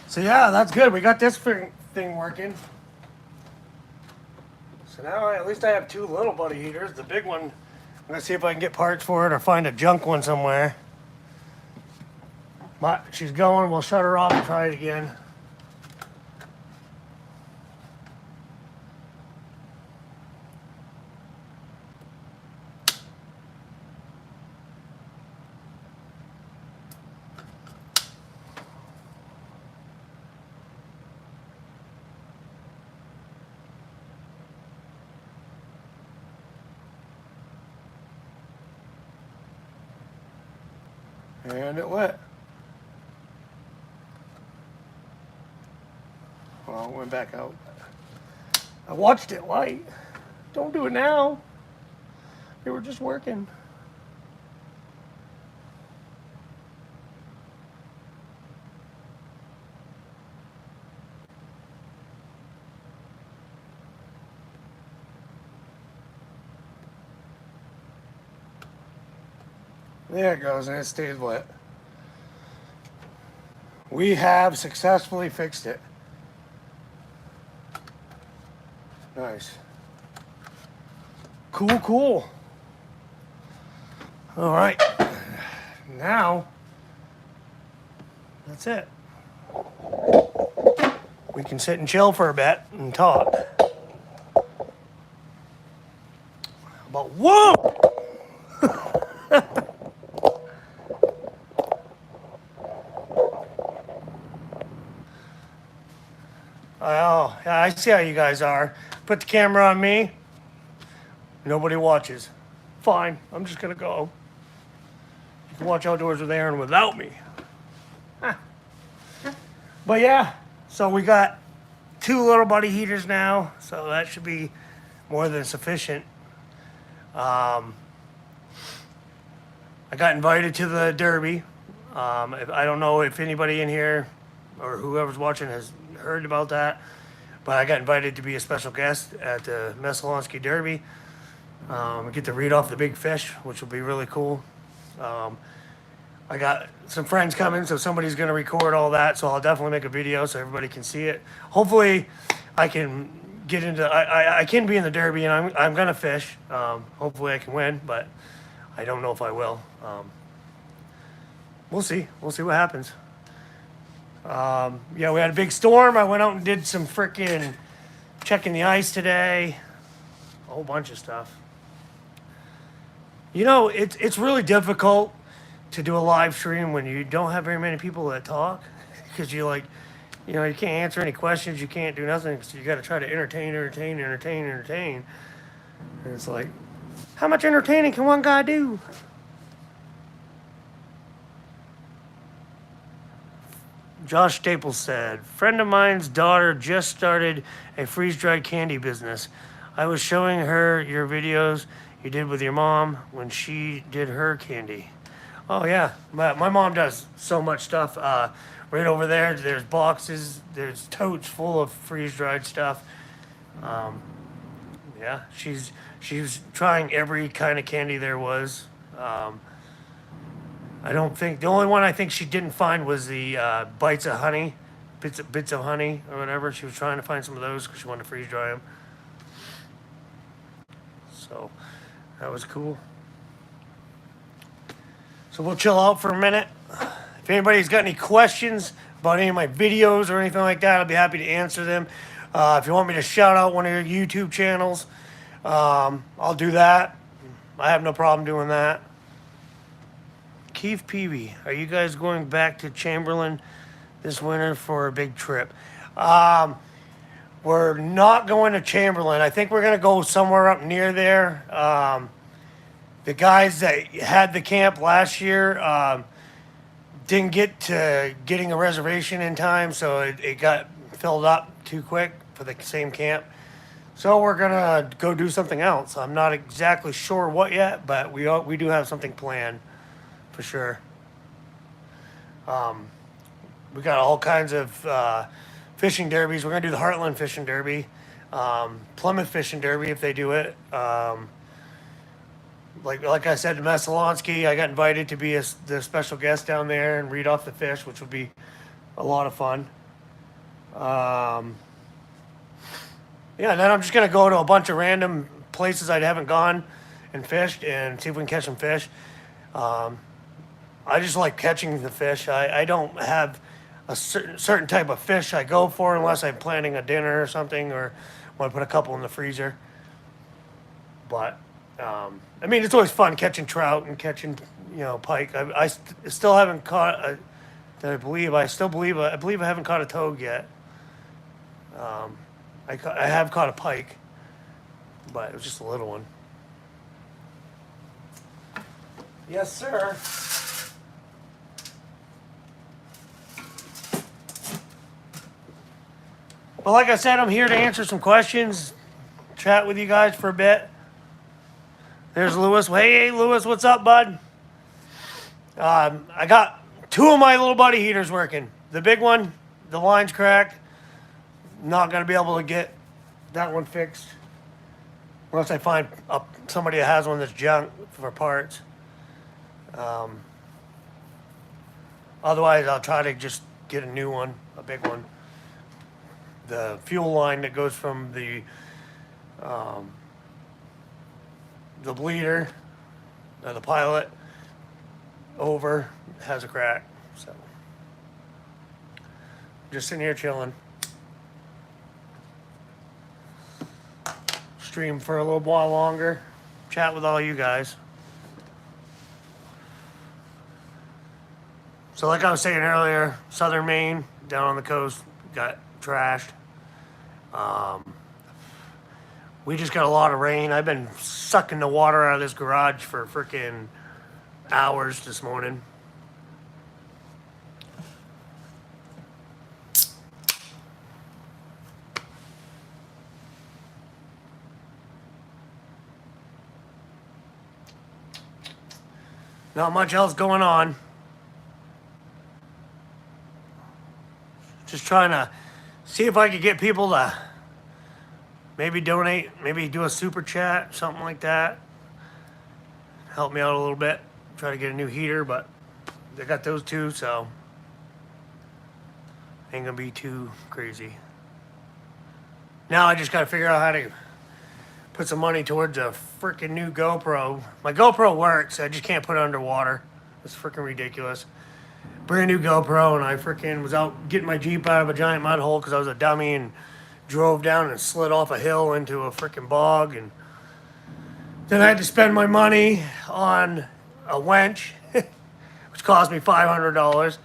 So yeah, that's good. We got this thing working. So now at least I have two little buddy heaters. The big one, I'm gonna see if I can get parts for it or find a junk one somewhere. She's going, we'll shut her off and try it again. And it lit. Well, it went back out. I watched it light. Don't do it now. They were just working. There it goes, and it stays wet. We have successfully fixed it. Nice. Cool, cool. All right. Now, that's it. We can sit and chill for a bit and talk. But whoa! Oh, yeah, I see how you guys are. Put the camera on me. Nobody watches. Fine, I'm just gonna go. You can watch Outdoors with Aaron without me. Huh. But yeah, so we got 2 little buddy heaters now, so that should be more than sufficient. I got invited to the Derby. I don't know if anybody in here or whoever's watching has heard about that, but I got invited to be a special guest at the Messalonski Derby. I get to read off the big fish, which will be really cool. I got some friends coming, so somebody's going to record all that, so I'll definitely make a video so everybody can see it. Hopefully, I can get into. I can be in the Derby, and I'm going to fish. Hopefully, I can win, but I don't know if I will. We'll see. We'll see what happens. Yeah, we had a big storm. I went out and did some freaking checking the ice today. A whole bunch of stuff. You know, it's really difficult to do a live stream when you don't have very many people that talk, because you you can't answer any questions, you can't do nothing, so you got to try to entertain. And it's like, how much entertaining can one guy do? Josh Staples said, friend of mine's daughter just started a freeze-dried candy business. I was showing her your videos you did with your mom when she did her candy. Oh yeah, my mom does so much stuff. Right over there's boxes, there's totes full of freeze-dried stuff. Yeah, she's trying every kind of candy there was. I don't think, the only one I think she didn't find was the bits of honey or whatever. She was trying to find some of those because she wanted to freeze dry them. So that was cool. So we'll chill out for a minute. If anybody's got any questions about any of my videos or anything like that, I'll be happy to answer them. If you want me to shout out one of your YouTube channels, I'll do that. I have no problem doing that. Keith Peavy, are you guys going back to Chamberlain this winter for a big trip? We're not going to Chamberlain. I think we're going to go somewhere up near there. The guys that had the camp last year didn't get to getting a reservation in time, so it got filled up too quick for the same camp. So we're going to go do something else. I'm not exactly sure what yet, but we do have something planned for sure. We got all kinds of fishing derbies. We're going to do the Heartland Fishing Derby, Plymouth Fishing Derby if they do it. Like I said to Messalonski, I got invited to be the special guest down there and read off the fish, which would be a lot of fun. Yeah, and then I'm just going to go to a bunch of random places I haven't gone and fished and see if we can catch some fish. I just like catching the fish. I don't have a certain type of fish I go for unless I'm planning a dinner or something or want to put a couple in the freezer. But I mean, it's always fun catching trout and catching, pike. I still haven't caught I believe I haven't caught a toad yet. I have caught a pike, but it was just a little one. Yes, sir. But like I said, I'm here to answer some questions, chat with you guys for a bit. There's Lewis. Hey, Lewis, what's up, bud? I got 2 of my little buddy heaters working. The big one, the line's cracked. Not going to be able to get that one fixed unless I find somebody that has one that's junk for parts. Otherwise, I'll try to just get a new one, a big one. The fuel line that goes from the bleeder, the pilot, over has a crack. So, just sitting here chilling. Stream for a little while longer. Chat with all you guys. So like I was saying earlier, southern Maine, down on the coast, got trashed. We just got a lot of rain. I've been sucking the water out of this garage for freaking hours this morning. Not much else going on. Just trying to see if I could get people to maybe donate, maybe do a super chat, something like that. Help me out a little bit. Try to get a new heater, but they got those two, so ain't gonna be too crazy. Now I just gotta figure out how to put some money towards a freaking new GoPro. My GoPro works, I just can't put it underwater. It's freaking ridiculous. Brand new GoPro, and I freaking was out getting my Jeep out of a giant mud hole because I was a dummy and drove down and slid off a hill into a freaking bog. And then I had to spend my money on a winch, which cost me $500,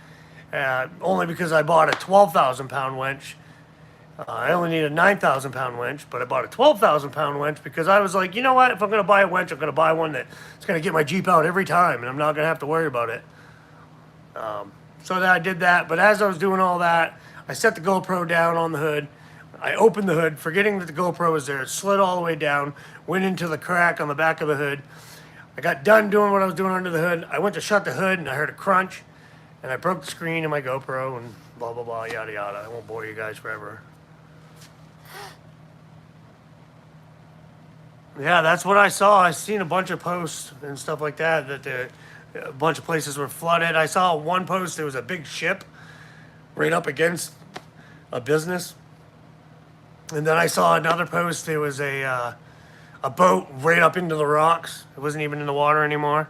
only because I bought a 12,000 pound winch. I only need a 9,000 pound winch, but I bought a 12,000 pound winch because I was like, you know what? If I'm going to buy a winch, I'm going to buy one that's going to get my Jeep out every time, and I'm not going to have to worry about it. So that I did that, but as I was doing all that, I set the GoPro down on the hood. I opened the hood, forgetting that the GoPro was there. It slid all the way down, went into the crack on the back of the hood. I got done doing what I was doing under the hood. I went to shut the hood, and I heard a crunch, and I broke the screen of my GoPro, and blah, blah, blah, yada, yada. I won't bore you guys forever. Yeah, that's what I saw. I seen a bunch of posts and stuff like that a bunch of places were flooded. I saw one post, there was a big ship right up against a business. And then I saw another post, there was a boat right up into the rocks. It wasn't even in the water anymore.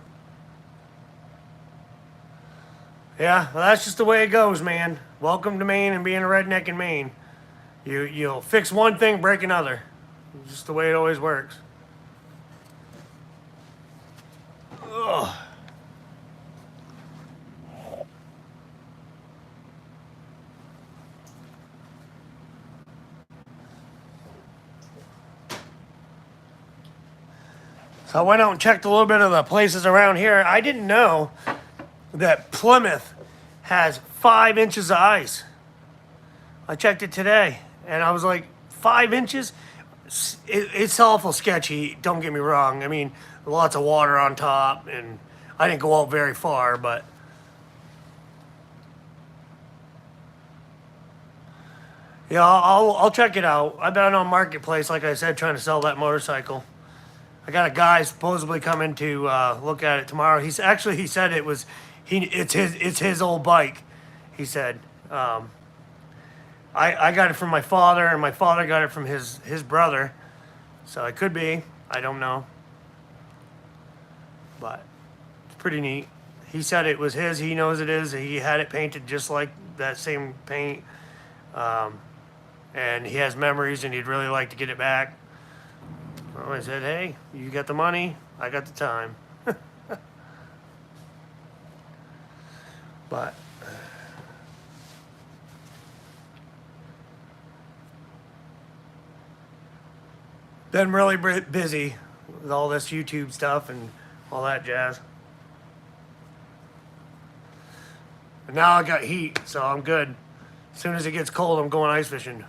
Yeah, well, that's just the way it goes, man. Welcome to Maine and being a redneck in Maine. You'll fix one thing, break another. It's just the way it always works. Ugh. So I went out and checked a little bit of the places around here. I didn't know that Plymouth has 5 inches of ice. I checked it today, and I was like, 5 inches? It's awful sketchy, don't get me wrong. I mean, lots of water on top, and I didn't go out very far, but yeah, I'll check it out. I've been on Marketplace, like I said, trying to sell that motorcycle. I got a guy supposedly coming to look at it tomorrow. He said it's his old bike. He said, I got it from my father, and my father got it from his brother. So it could be. I don't know. But it's pretty neat. He said it was his. He knows it is. He had it painted just like that same paint. And he has memories, and he'd really like to get it back. Well, I said, hey, you got the money. I got the time. But been really busy with all this YouTube stuff and all that jazz. And now I got heat, so I'm good. As soon as it gets cold, I'm going ice fishing.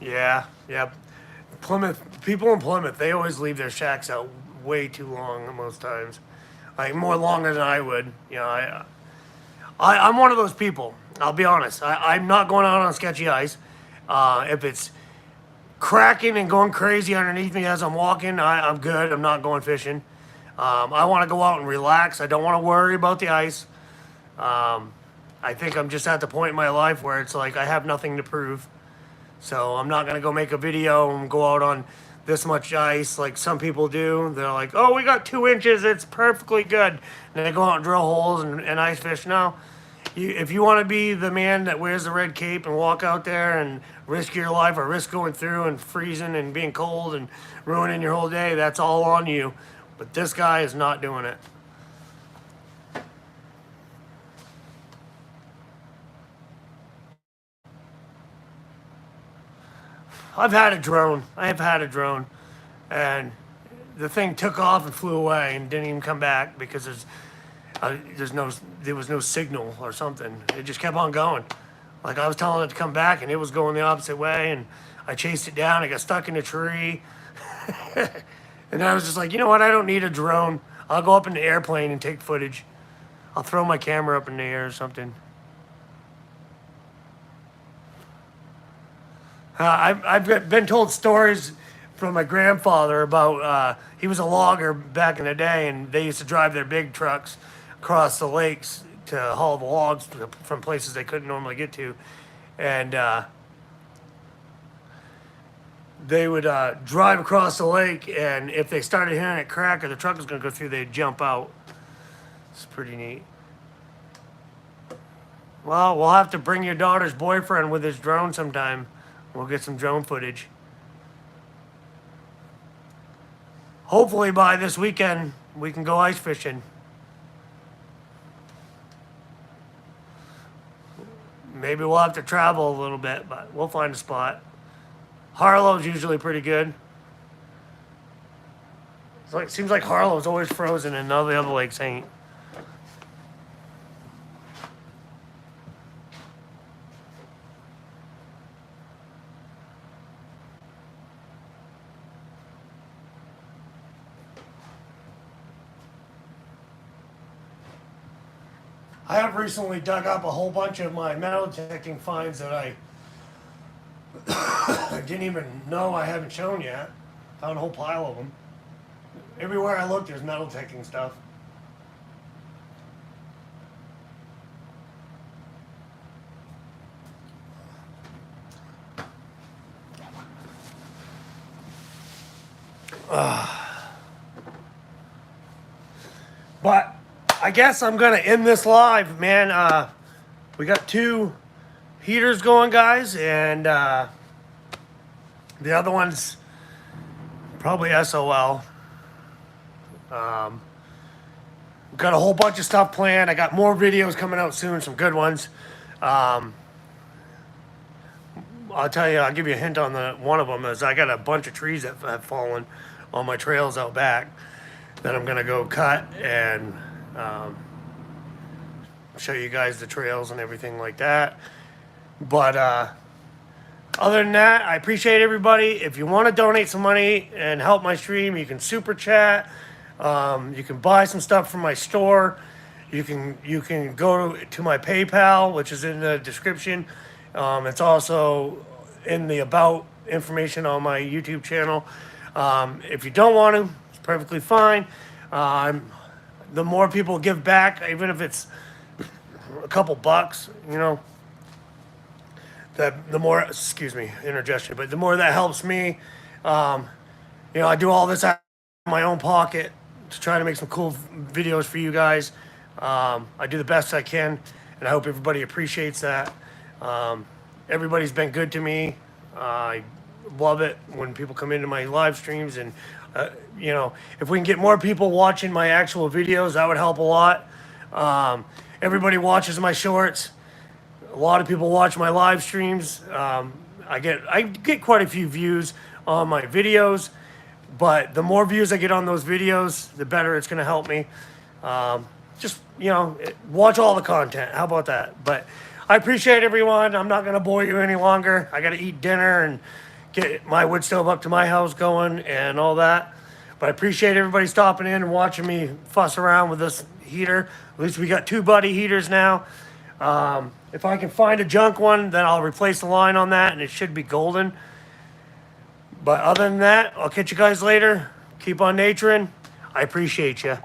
Yeah. People in Plymouth, they always leave their shacks out way too long most times. Like more longer than I would. You know, I'm one of those people. I'll be honest. I'm not going out on sketchy ice. If it's cracking and going crazy underneath me as I'm walking, I'm good. I'm not going fishing. I want to go out and relax. I don't want to worry about the ice. I think I'm just at the point in my life where it's like I have nothing to prove. So I'm not going to go make a video and go out on this much ice like some people do. They're like, oh, we got 2 inches. It's perfectly good. And they go out and drill holes and ice fish. No. If you want to be the man that wears the red cape and walk out there and risk your life or risk going through and freezing and being cold and ruining your whole day, that's all on you. But this guy is not doing it. I've had a drone. I have had a drone. And the thing took off and flew away and didn't even come back because there was no signal or something. It just kept on going. Like I was telling it to come back and it was going the opposite way, and I chased it down. I got stuck in a tree. And I was just like, you know what? I don't need a drone. I'll go up in the airplane and take footage. I'll throw my camera up in the air or something. I've been told stories from my grandfather about he was a logger back in the day, and they used to drive their big trucks across the lakes to haul the logs from places they couldn't normally get to, and they would drive across the lake, and if they started hearing it crack or the truck was going to go through, they'd jump out. It's pretty neat. Well, we'll have to bring your daughter's boyfriend with his drone sometime. We'll get some drone footage. Hopefully by this weekend, we can go ice fishing. Maybe we'll have to travel a little bit, but we'll find a spot. Harlow's usually pretty good. It seems like Harlow's always frozen and all the other lakes ain't. I have recently dug up a whole bunch of my metal detecting finds that I didn't even know I haven't shown yet. Found a whole pile of them. Everywhere I look, there's metal detecting stuff. But I guess I'm gonna end this live, man. We got 2 heaters going, guys, and the other one's probably SOL. Got a whole bunch of stuff planned. I got more videos coming out soon, some good ones. I'll tell you, I'll give you a hint on one of them is I got a bunch of trees that have fallen on my trails out back that I'm gonna go cut and show you guys the trails and everything like that. But other than that, I appreciate everybody. If you want to donate some money and help my stream, you can super chat. You can buy some stuff from my store. You can go to my PayPal, which is in the description. It's also in the about information on my YouTube channel. If you don't want to, it's perfectly fine. The more people give back, even if it's a couple bucks, you know, the more, excuse me, intergestion, but the more that helps me. You know, I do all this out of my own pocket to try to make some cool videos for you guys. I do the best I can, and I hope everybody appreciates that. Everybody's been good to me. I love it when people come into my live streams, and you know, if we can get more people watching my actual videos, that would help a lot. Everybody watches my shorts. A lot of people watch my live streams. I get quite a few views on my videos, but the more views I get on those videos, the better it's going to help me. Just, you know, watch all the content. How about that? But I appreciate everyone. I'm not going to bore you any longer. I got to eat dinner and get my wood stove up to my house going and all that. But I appreciate everybody stopping in and watching me fuss around with this heater. At least we got 2 buddy heaters now. If I can find a junk one, then I'll replace the line on that, and it should be golden. But other than that, I'll catch you guys later. Keep on naturing. I appreciate you.